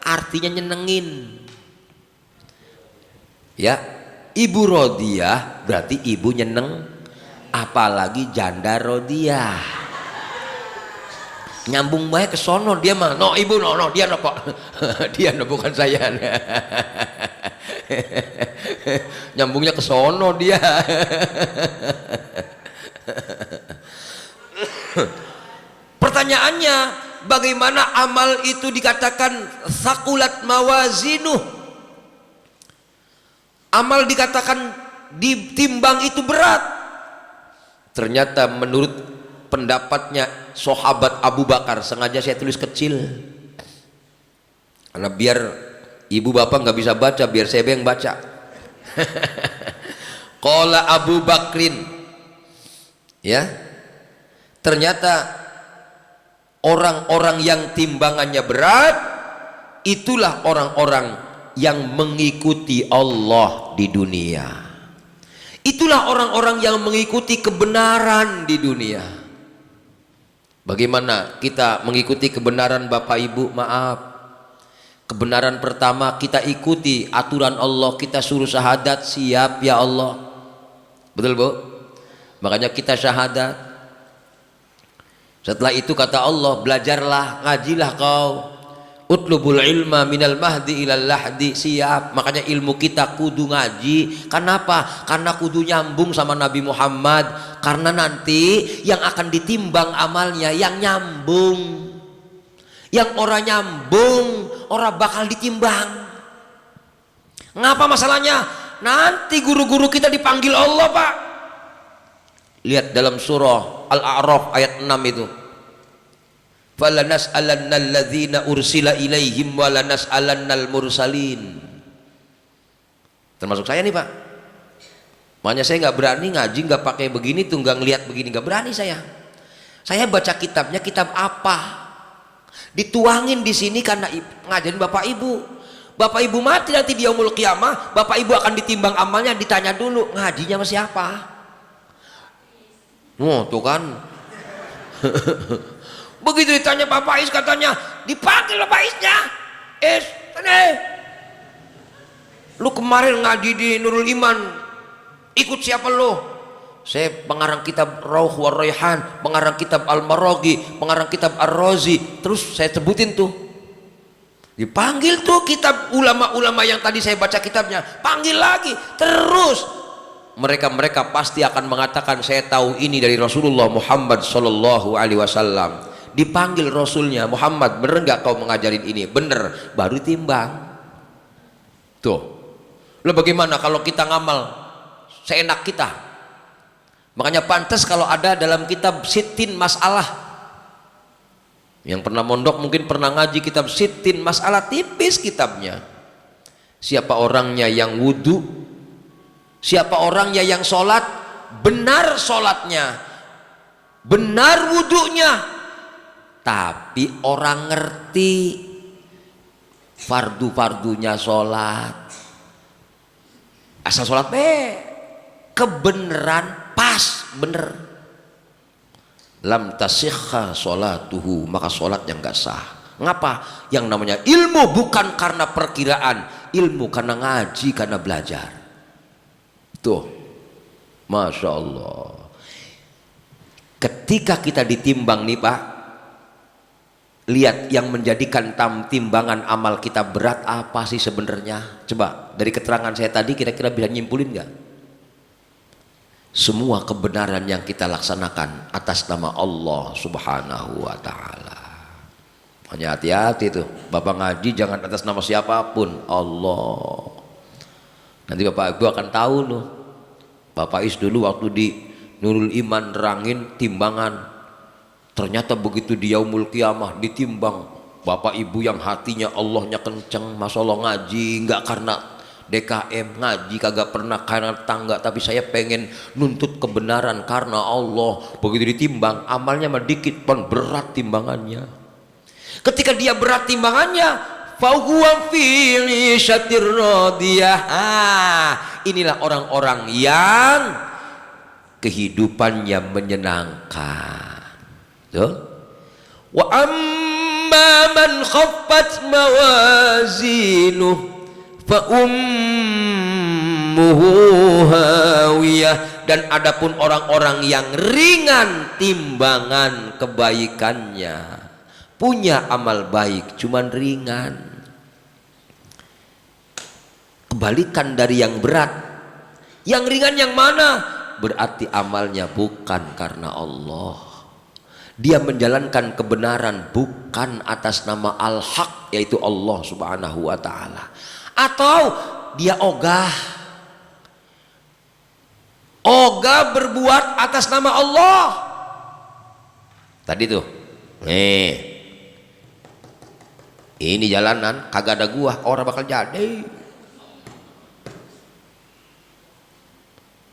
artinya nyenengin ya. Ibu radiyah berarti ibu nyeneng, apalagi janda radiyah. Nyambung baik ke sono dia mah, no ibu no dia no kok dia no bukan saya. Nyambungnya ke sono dia. Pertanyaannya, bagaimana amal itu dikatakan thaqulat mawazinuh? Amal dikatakan ditimbang itu berat. Ternyata menurut pendapatnya sahabat Abu Bakar, sengaja saya tulis kecil karena biar ibu bapak nggak bisa baca, biar saya yang baca. Qala Abu Bakrin, ya, ternyata orang-orang yang timbangannya berat itulah orang-orang yang mengikuti Allah di dunia. Itulah orang-orang yang mengikuti kebenaran di dunia. Bagaimana kita mengikuti kebenaran Bapak Ibu? Maaf, kebenaran pertama kita ikuti aturan Allah, kita suruh syahadat, siap ya Allah, betul Bu? Makanya kita syahadat. Setelah itu kata Allah, belajarlah, ngajilah kau, utlubul ilma minal mahdi ilal lahdi, siap. Makanya ilmu kita kudu ngaji. Kenapa? Karena kudu nyambung sama Nabi Muhammad. Karena nanti yang akan ditimbang amalnya yang nyambung. Yang orang nyambung, orang bakal ditimbang. Ngapa masalahnya? Nanti guru-guru kita dipanggil Allah, Pak. Lihat dalam surah Al-A'raf ayat 6 itu. Falanas'alannal ladzina ursila ilaihim walanas'alannal mursalin. Termasuk saya nih Pak. Makanya saya nggak berani ngaji nggak pakai begini tuh, nggak ngelihat begini, nggak berani saya. Saya baca kitabnya, kitab apa? Dituangin di sini karena ngajarin Bapak Ibu. Bapak Ibu mati nanti di yaumul qiyamah, Bapak Ibu akan ditimbang amalnya, ditanya dulu ngajinya sama siapa. Oh tuh kan. Begitu ditanya Pak Faiz, katanya dipanggil Pak Faiznya. Lu kemarin ngaji di Nurul Iman, ikut siapa lu? Saya pengarang kitab Rauh wa Raihan, pengarang kitab Al-Maraghi, pengarang kitab Ar-Razi. Terus saya sebutin tuh, dipanggil tuh kitab ulama-ulama yang tadi saya baca kitabnya, panggil lagi. Terus mereka pasti akan mengatakan, saya tahu ini dari Rasulullah Muhammad Sallallahu Alaihi Wasallam. Dipanggil Rasulnya, Muhammad, bener nggak kau mengajarin ini? Bener, baru timbang. Tuh, lo bagaimana kalau kita ngamal seenak kita? Makanya pantas kalau ada dalam kitab Sittin Masalah. Yang pernah mondok mungkin pernah ngaji kitab Sittin Masalah, tipis kitabnya. Siapa orangnya yang wudhu, siapa orangnya yang sholat, benar sholatnya, benar wudhunya, tapi orang ngerti fardu-fardunya sholat, asal sholat kebenaran pas bener, lam tasihha sholatuhu, maka sholat yang gak sah. Ngapa? Yang namanya ilmu bukan karena perkiraan, ilmu karena ngaji, karena belajar. Tuh, Masya Allah. Ketika kita ditimbang nih Pak, lihat yang menjadikan timbangan amal kita berat apa sih sebenarnya? Coba dari keterangan saya tadi kira-kira bisa nyimpulin nggak? Semua kebenaran yang kita laksanakan atas nama Allah Subhanahu wa Ta'ala. Hanya hati-hati tuh, Bapak ngaji jangan atas nama siapapun, Allah. Nanti Bapak Ibu akan tahu loh, Bapak Is dulu waktu di Nurul Iman nerangin timbangan, ternyata begitu di yaumul kiamah ditimbang, bapak ibu yang hatinya Allahnya kenceng, masya Allah ngaji nggak karena DKM, ngaji kagak pernah karena tangga, tapi saya pengen nuntut kebenaran karena Allah. Begitu ditimbang amalnya mah dikit pun berat timbangannya. Ketika dia berat timbangannya, fahuwa fi 'ishatir radiyah. Inilah orang-orang yang kehidupannya menyenangkan. Tuh. Wa amma man khaffat mawazinuh fa ummuhu hawiyah. Dan adapun orang-orang yang ringan timbangan kebaikannya, punya amal baik cuman ringan, kebalikan dari yang berat. Yang ringan yang mana? Berarti amalnya bukan karena Allah, dia menjalankan kebenaran bukan atas nama al-haq, yaitu Allah subhanahu wa ta'ala. Atau dia ogah berbuat atas nama Allah. Tadi tuh ini jalanan kagak ada gua, orang bakal jadi.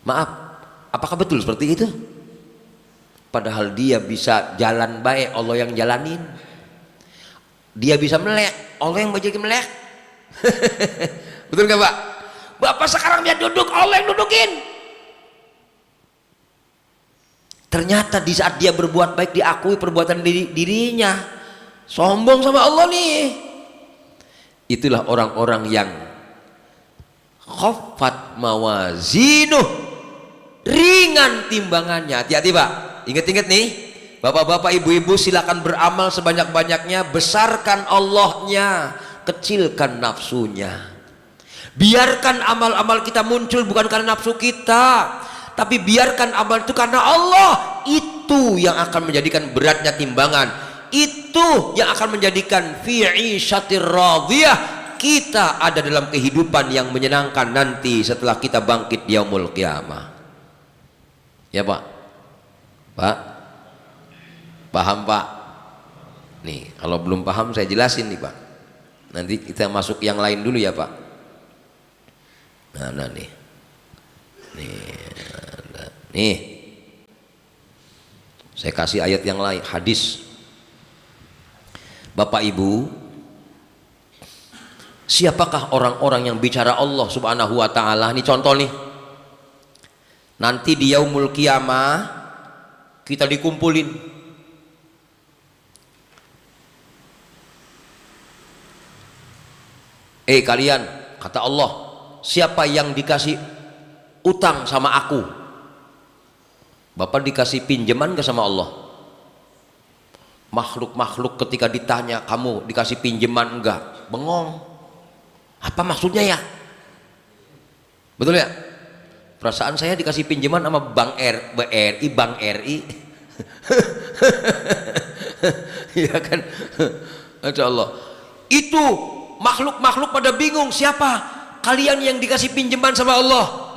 Maaf, apakah betul seperti itu? Padahal dia bisa jalan baik, Allah yang jalanin. Dia bisa melek, Allah yang jadi melek. Betul gak Pak? Bapak sekarang dia duduk, Allah yang dudukin. Ternyata di saat dia berbuat baik diakui perbuatan dirinya, sombong sama Allah nih. Itulah orang-orang yang khaffat mawazinuh, ringan timbangannya. Hati-hati Pak, ingat-ingat nih bapak-bapak ibu-ibu, silakan beramal sebanyak-banyaknya, besarkan Allahnya, kecilkan nafsunya. Biarkan amal-amal kita muncul bukan karena nafsu kita, tapi biarkan amal itu karena Allah. Itu yang akan menjadikan beratnya timbangan, itu yang akan menjadikan fi 'ishatir radiyah, kita ada dalam kehidupan yang menyenangkan nanti setelah kita bangkit di yaumul qiyamah. Ya Pak? Pak? Paham Pak? Nih, kalau belum paham saya jelasin nih Pak. Nanti kita masuk yang lain dulu ya Pak. Nah nih. Nih. Saya kasih ayat yang lain, hadis. Bapak Ibu, siapakah orang-orang yang bicara Allah subhanahu wa ta'ala? Ini contoh nih. Nanti di yaumul qiyamah kita dikumpulin. Kalian, kata Allah, siapa yang dikasih utang sama aku? Bapak dikasih pinjaman gak sama Allah? Makhluk-makhluk ketika ditanya, kamu dikasih pinjaman enggak? Bengong. Apa maksudnya ya? Betul ya? Perasaan saya dikasih pinjaman sama Bank BRI, Bank RI. Ya kan? Masya Allah. Itu makhluk-makhluk pada bingung, siapa kalian yang dikasih pinjaman sama Allah?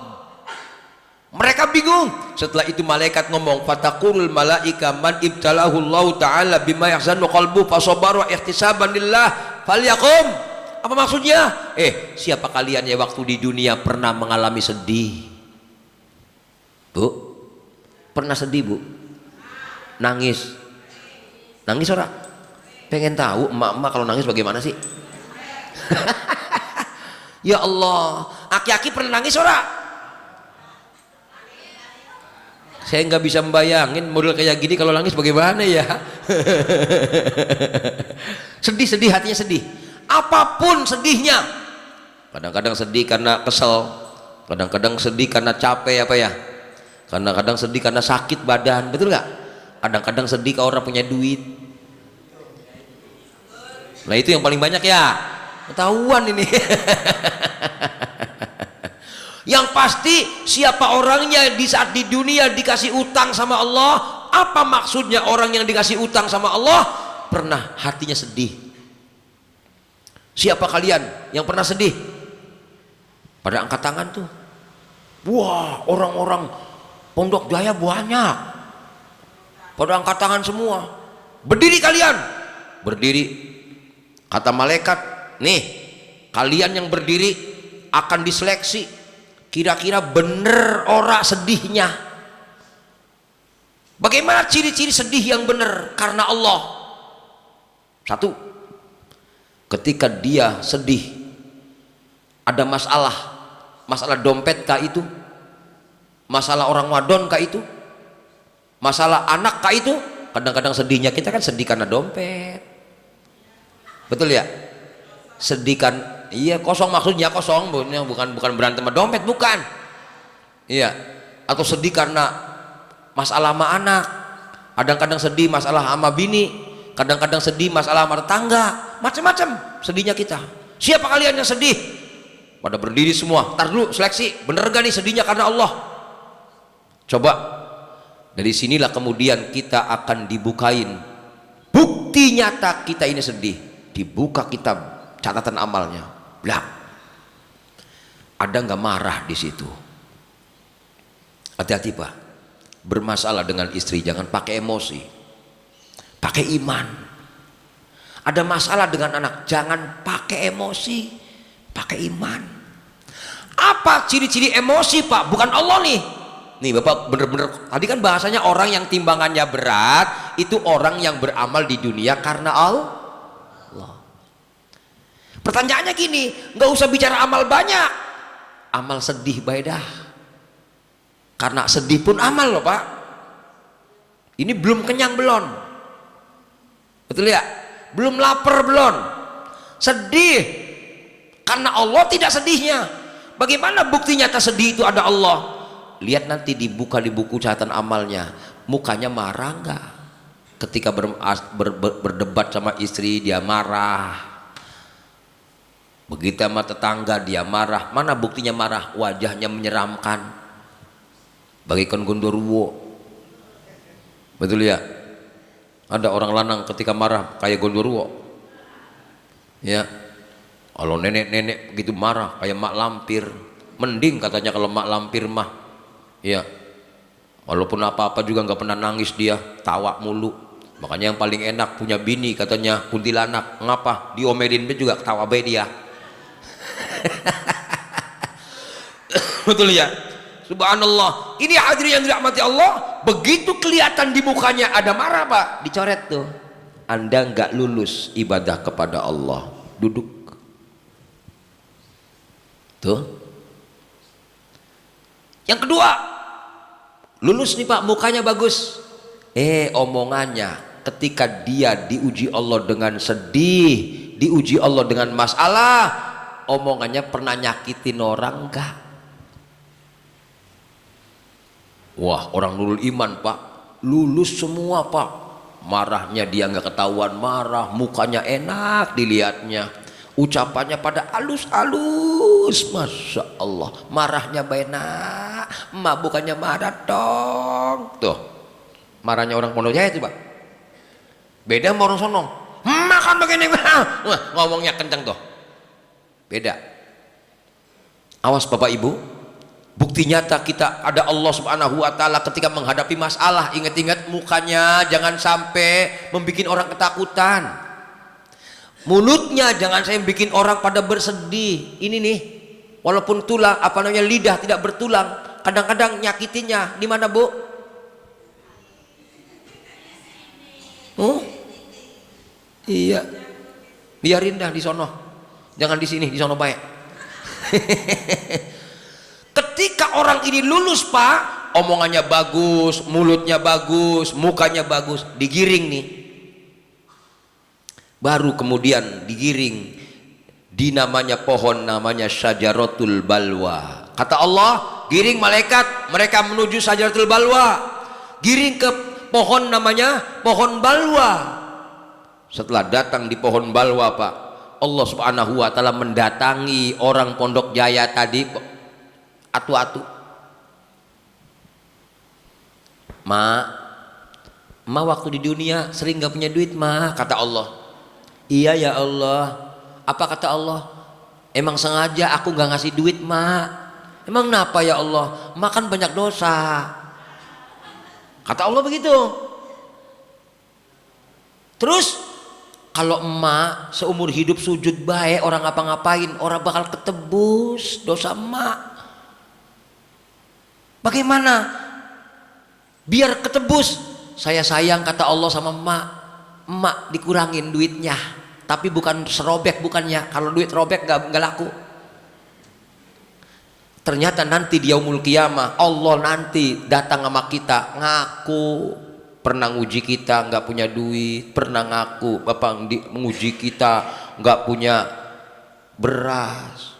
Mereka bingung. Setelah itu malaikat ngomong, fataqulul malaika man ibtalahu Allah ta'ala bima yahzanu qalbu fasabaru ihtisaban lillah falyakum. Apa maksudnya? Siapa kalian ya waktu di dunia pernah mengalami sedih? Bu, pernah sedih Bu? Nangis? Nangis ora? Pengen tahu emak-emak kalau nangis bagaimana sih? Ya Allah, aki-aki pernah nangis ora? Saya nggak bisa membayangin model kayak gini kalau nangis bagaimana ya. Sedih hatinya sedih, apapun sedihnya. Kadang-kadang sedih karena kesel, kadang-kadang sedih karena capek apa ya, kadang-kadang sedih karena sakit badan, betul nggak? Kadang-kadang sedih kalau orang punya duit. Nah itu yang paling banyak ya, ketahuan ini. Yang pasti siapa orangnya di saat di dunia dikasih utang sama Allah? Apa maksudnya orang yang dikasih utang sama Allah? Pernah hatinya sedih. Siapa kalian yang pernah sedih? Pada angkat tangan tuh. Wah, orang-orang Pondok Jaya banyak, pada angkat tangan semua. Berdiri kalian, berdiri. Kata malaikat, nih kalian yang berdiri akan diseleksi, kira-kira bener ora sedihnya. Bagaimana ciri-ciri sedih yang benar karena Allah? Satu, ketika dia sedih, ada masalah dompet kah itu, masalah orang wadon kah itu, masalah anak kah itu. Kadang-kadang sedihnya kita kan sedih karena dompet, betul ya? Sedih kan, iya, kosong, maksudnya kosong, bukan berantem sama dompet, bukan. Iya, atau sedih karena masalah sama anak, kadang-kadang sedih masalah sama bini, kadang-kadang sedih masalah sama tetangga, macam-macam sedihnya kita. Siapa kalian yang sedih? Pada berdiri semua. Tar dulu seleksi, bener gak nih sedihnya karena Allah? Coba dari sinilah kemudian kita akan dibukain bukti nyata kita ini sedih. Dibuka kitab catatan amalnya, blak. Ada nggak marah di situ? Hati-hati Pak, bermasalah dengan istri jangan pakai emosi, pakai iman. Ada masalah dengan anak, jangan pakai emosi, pakai iman. Apa ciri-ciri emosi Pak? Bukan Allah nih. Nih Bapak bener-bener, tadi kan bahasanya orang yang timbangannya berat itu orang yang beramal di dunia karena Allah. Pertanyaannya gini, nggak usah bicara amal banyak, amal sedih beda. Karena sedih pun amal loh Pak. Ini belum kenyang belum, betul ya? Belum lapar belum, sedih karena Allah tidak sedihnya. Bagaimana bukti nyata sedih itu ada Allah? Lihat nanti dibuka di buku catatan amalnya, mukanya marah enggak? Ketika berdebat sama istri dia marah, begitu sama tetangga dia marah. Mana buktinya marah? Wajahnya menyeramkan, bagaikan gondoruo, betul ya? Ada orang lanang ketika marah kayak gondoruo, ya. Kalau nenek-nenek begitu marah kayak mak lampir. Mending katanya kalau mak lampir mah, ya, walaupun apa-apa juga nggak pernah nangis dia, tawa mulu. Makanya yang paling enak punya bini katanya kuntilanak. Ngapa? Diomelin dia juga ketawa baik dia. Betul ya? Subhanallah. Ini hadirin yang dirahmati Allah, begitu kelihatan di mukanya ada marah Pak, dicoret tuh. Anda nggak lulus ibadah kepada Allah. Duduk. Tuh. Yang kedua, lulus nih Pak, mukanya bagus. Omongannya ketika dia diuji Allah dengan sedih, diuji Allah dengan masalah, omongannya pernah nyakitin orang enggak? Wah, orang nurul iman Pak, lulus semua Pak. Marahnya dia nggak ketahuan marah, mukanya enak dilihatnya, ucapannya pada halus-halus, masya Allah. Marahnya benar, bukannya marah dong. Tuh, marahnya orang Pondok Jaya itu Pak, beda sama orang sono. Makan begini, wah, ngomongnya kencang tuh, beda. Awas Bapak Ibu, bukti nyata kita ada Allah Subhanahu wa Ta'ala ketika menghadapi masalah. Ingat-ingat mukanya jangan sampai membuat orang ketakutan. Mulutnya jangan saya bikin orang pada bersedih. Ini nih, walaupun tulang lidah tidak bertulang, kadang-kadang nyakitinya di mana Bu? Iya, biarin dah di sono, jangan di sini, di sono baik. Ketika orang ini lulus Pak, omongannya bagus, mulutnya bagus, mukanya bagus, digiring nih. Baru kemudian digiring di namanya pohon, namanya Syajaratul Balwa. Kata Allah, giring malaikat, mereka menuju Syajaratul Balwa. Giring ke pohon namanya pohon balwa. Setelah datang di pohon balwa Pak, Allah Subhanahu wa Ta'ala mendatangi orang Pondok Jaya tadi, atu-atu. Ma waktu di dunia sering gak punya duit Ma, kata Allah. Iya ya Allah. Apa kata Allah? Emang sengaja aku gak ngasih duit Ma, Emang kenapa ya Allah? Makan banyak dosa. Kata Allah begitu. Terus kalau emak seumur hidup sujud baik, orang ngapa-ngapain, orang bakal ketebus dosa emak. Bagaimana biar ketebus? Saya sayang kata Allah sama emak. Emak dikurangin duitnya, tapi bukan serobek, bukannya. Kalau duit robek nggak laku. Ternyata nanti di yaumul qiyamah Allah nanti datang sama kita ngaku pernah nguji kita nggak punya duit, pernah ngaku bapak menguji kita nggak punya beras,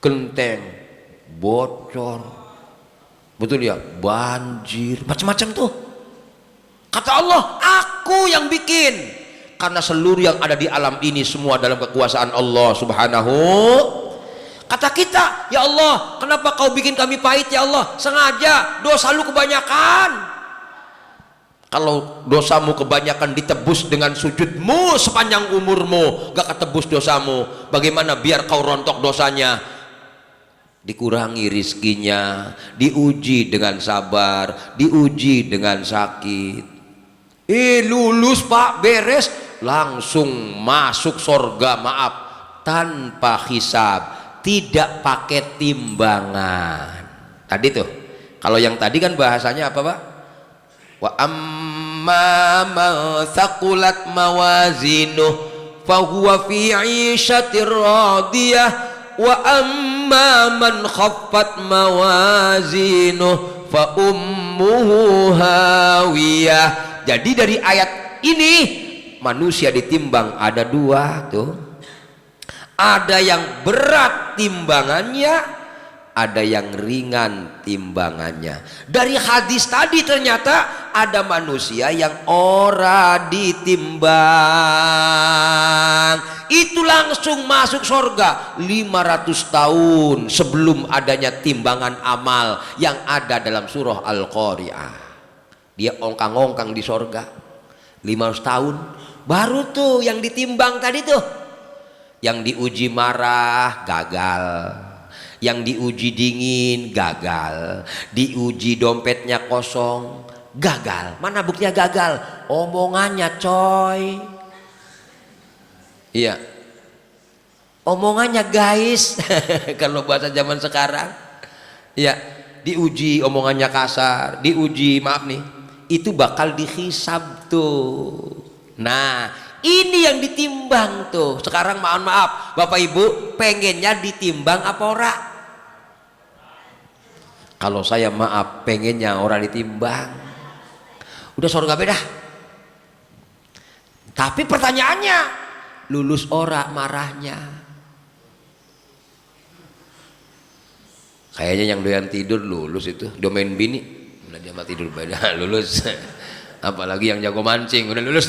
genteng bocor, betul ya, banjir, macam-macam tuh. Kata Allah, aku yang bikin, karena seluruh yang ada di alam ini semua dalam kekuasaan Allah Subhanahu. Kata kita, ya Allah, kenapa kau bikin kami pahit ya Allah? Sengaja, dosa lu kebanyakan. Kalau dosamu kebanyakan ditebus dengan sujudmu sepanjang umurmu, gak ketebus dosamu. Bagaimana biar kau rontok dosanya? Dikurangi rizkinya, diuji dengan sabar, diuji dengan sakit. Lulus pak, beres, langsung masuk surga, maaf, tanpa hisab, tidak pakai timbangan. Tadi tuh, kalau yang tadi kan bahasanya apa pak? Wa amma man thaqulat mawazinuh fahuwa fi 'ishatir radiyah wa amma man khaffat mawazinuh fa ummuhu hawiyah. Jadi dari ayat ini manusia ditimbang ada dua tuh. Ada yang berat timbangannya, ada yang ringan timbangannya. Dari hadis tadi ternyata ada manusia yang ora ditimbang, itu langsung masuk surga 500 tahun sebelum adanya timbangan amal yang ada dalam surah Al-Qari'ah. Dia ongkang-ongkang di surga 500 tahun, baru tuh yang ditimbang tadi tuh. Yang diuji marah gagal, yang diuji dingin gagal, diuji dompetnya kosong gagal. Mana buktinya gagal? Omongannya coy. Iya, omongannya guys. Kalau bahasa zaman sekarang, ya, diuji omongannya kasar, diuji, maaf nih, itu bakal dihisab tuh. Nah, ini yang ditimbang tuh. Sekarang mohon maaf Bapak Ibu, pengennya ditimbang apa ora? Kalau saya maaf pengennya ora ditimbang, udah surga beda. Tapi pertanyaannya, lulus ora marahnya? Kayaknya yang doyan tidur lulus itu, domain bini udah dia mah tidur beda lulus. Apalagi yang jago mancing udah lulus.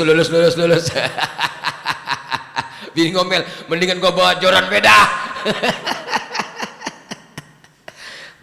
Bini ngomel, mendingan gua bawa joran beda.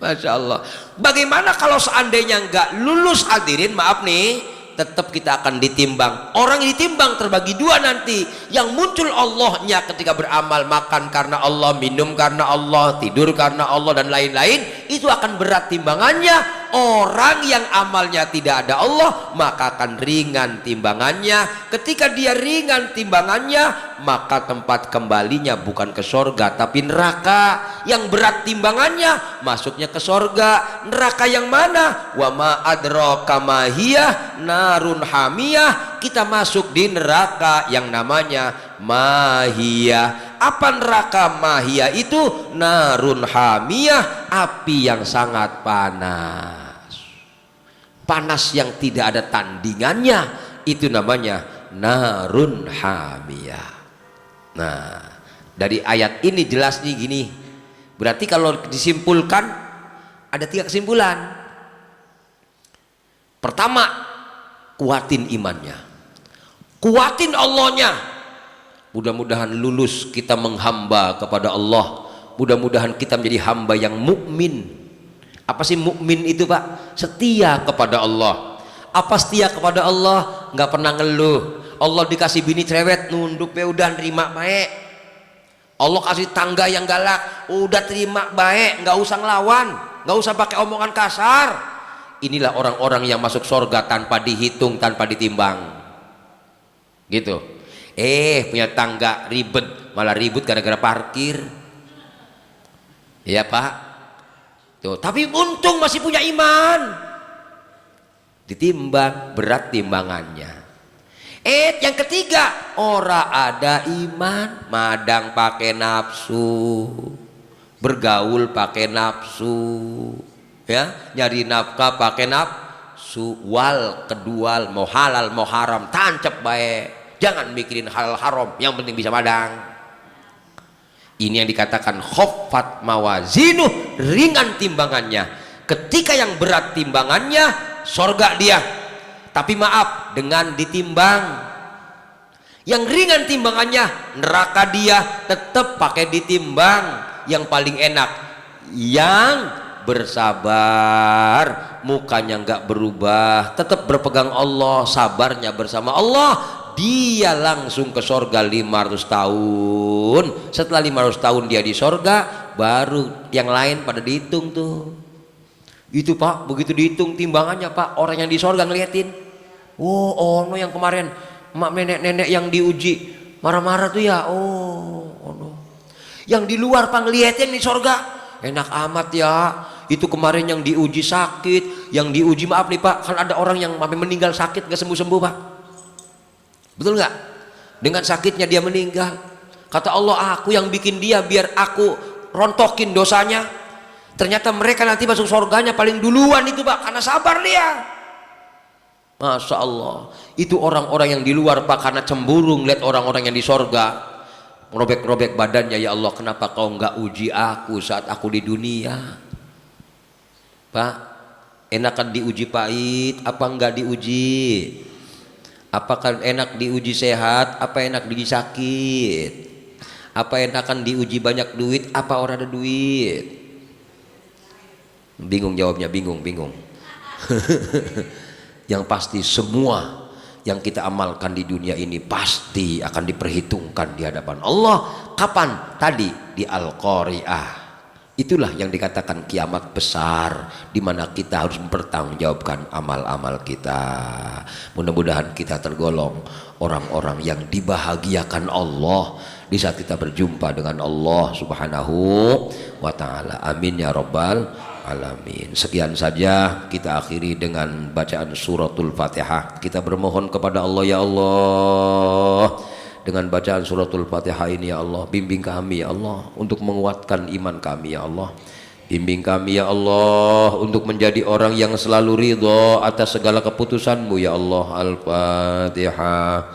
Masya Allah. Bagaimana kalau seandainya nggak lulus, hadirin, maaf nih, tetap kita akan ditimbang. Orang yang ditimbang terbagi dua nanti. Yang muncul Allahnya ketika beramal, makan karena Allah, minum karena Allah, tidur karena Allah, dan lain-lain, itu akan berat timbangannya. Orang yang amalnya tidak ada Allah, maka akan ringan timbangannya. Ketika dia ringan timbangannya, maka tempat kembalinya bukan ke sorga tapi neraka. Yang berat timbangannya, masuknya ke sorga. Neraka yang mana? Wa ma adraka ma hiya narun hamiyah. Kita masuk di neraka yang namanya mahiyah. Apa neraka mahiyah itu? Narun hamiyah, api yang sangat panas. Panas yang tidak ada tandingannya, itu namanya narun hamiyah. Nah, dari ayat ini jelas nih gini. Berarti kalau disimpulkan ada 3 kesimpulan. Pertama, kuatin imannya, kuatin Allahnya. Mudah-mudahan lulus kita menghamba kepada Allah. Mudah-mudahan kita menjadi hamba yang mukmin. Apa sih mukmin itu Pak? Setia kepada Allah. Apa setia kepada Allah? Nggak pernah ngeluh. Allah dikasih bini cerewet, nunduk be udah nerima baik. Allah kasih tangga yang galak, udah terima baik, nggak usah ngelawan. nggak usah pakai omongan kasar. Inilah orang-orang yang masuk surga tanpa dihitung, tanpa ditimbang. Gitu. Punya tangga ribet, malah ribut gara-gara parkir. Ya Pak. Tuh, tapi untung masih punya iman. Ditimbang, berat timbangannya. Yang ketiga, ora ada iman, madang pakai nafsu, bergaul pakai nafsu, ya, nyari nafkah pakai nafsu, wal kedual, mau halal mau haram, tancap baik, jangan mikirin halal haram, yang penting bisa madang. Ini yang dikatakan khaffat mawazinuh, ringan timbangannya. Ketika yang berat timbangannya, surga dia. Tapi maaf, dengan ditimbang. Yang ringan timbangannya, neraka dia, tetap pakai ditimbang. Yang paling enak, yang bersabar, mukanya nggak berubah, tetap berpegang Allah, sabarnya bersama Allah, dia langsung ke surga 500 tahun. Setelah 500 tahun dia di surga, baru yang lain pada dihitung tuh. Itu Pak, begitu dihitung timbangannya Pak, orang yang di surga ngeliatin. Ono yang kemarin mak nenek-nenek yang diuji marah-marah tuh ya. Ono. Yang di luar Pak ngeliatin di surga, enak amat ya. Itu kemarin yang diuji sakit, yang diuji maaf nih Pak, kan ada orang yang sampai meninggal sakit gak sembuh-sembuh Pak. Betul nggak? Dengan sakitnya dia meninggal. Kata Allah, aku yang bikin dia biar aku rontokin dosanya. Ternyata mereka nanti masuk surganya paling duluan itu Pak, karena sabar dia. Masya Allah, itu orang-orang yang di luar Pak, karena cemburu ngeliat orang-orang yang di surga, merobek-robek badannya. Ya Allah, kenapa kau nggak uji aku saat aku di dunia? Pak, enakan diuji pahit apa enggak diuji? Apakah enak diuji sehat, apa enak diuji sakit? Apa enakan diuji banyak duit, apa orang ada duit? Bingung jawabnya, bingung. Yang pasti semua yang kita amalkan di dunia ini pasti akan diperhitungkan di hadapan Allah. Kapan? Tadi di Al-Qari'ah. Itulah yang dikatakan kiamat besar, di mana kita harus mempertanggungjawabkan amal-amal kita. Mudah-mudahan kita tergolong orang-orang yang dibahagiakan Allah di saat kita berjumpa dengan Allah Subhanahu wa ta'ala. Amin ya rabbal alamin. Sekian saja, kita akhiri dengan bacaan suratul Fatihah. Kita bermohon kepada Allah, ya Allah, dengan bacaan suratul Fatihah ini ya Allah, bimbing kami ya Allah untuk menguatkan iman kami ya Allah. Bimbing kami ya Allah untuk menjadi orang yang selalu ridho atas segala keputusan-Mu ya Allah. Al-Fatihah.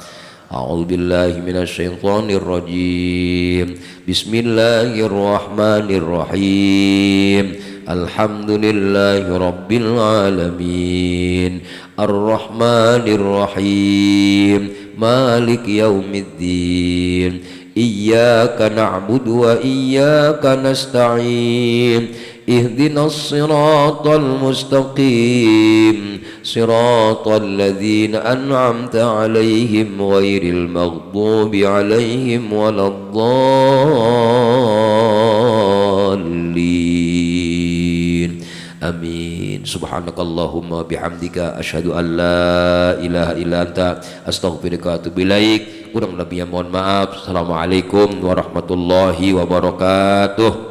A'udzubillahi minasyaitonir rajim. Bismillahirrahmanirrahim. Alhamdulillahi rabbil alamin. Ar-Rahmanir Rahim. Malik yaumiddin. Iyyaka na'budu wa iyyaka nasta'in. Ihdinas siratal mustaqim. Siratal ladzina an'amta 'alaihim ghairil maghdubi 'alaihim waladdallin. Amin. Subhanakallahumma bihamdika asyhadu an la ilaha illa anta astaghfiruka wa atubu ilaik. Kurang lebihnya mohon maaf. Assalamualaikum warahmatullahi wabarakatuh.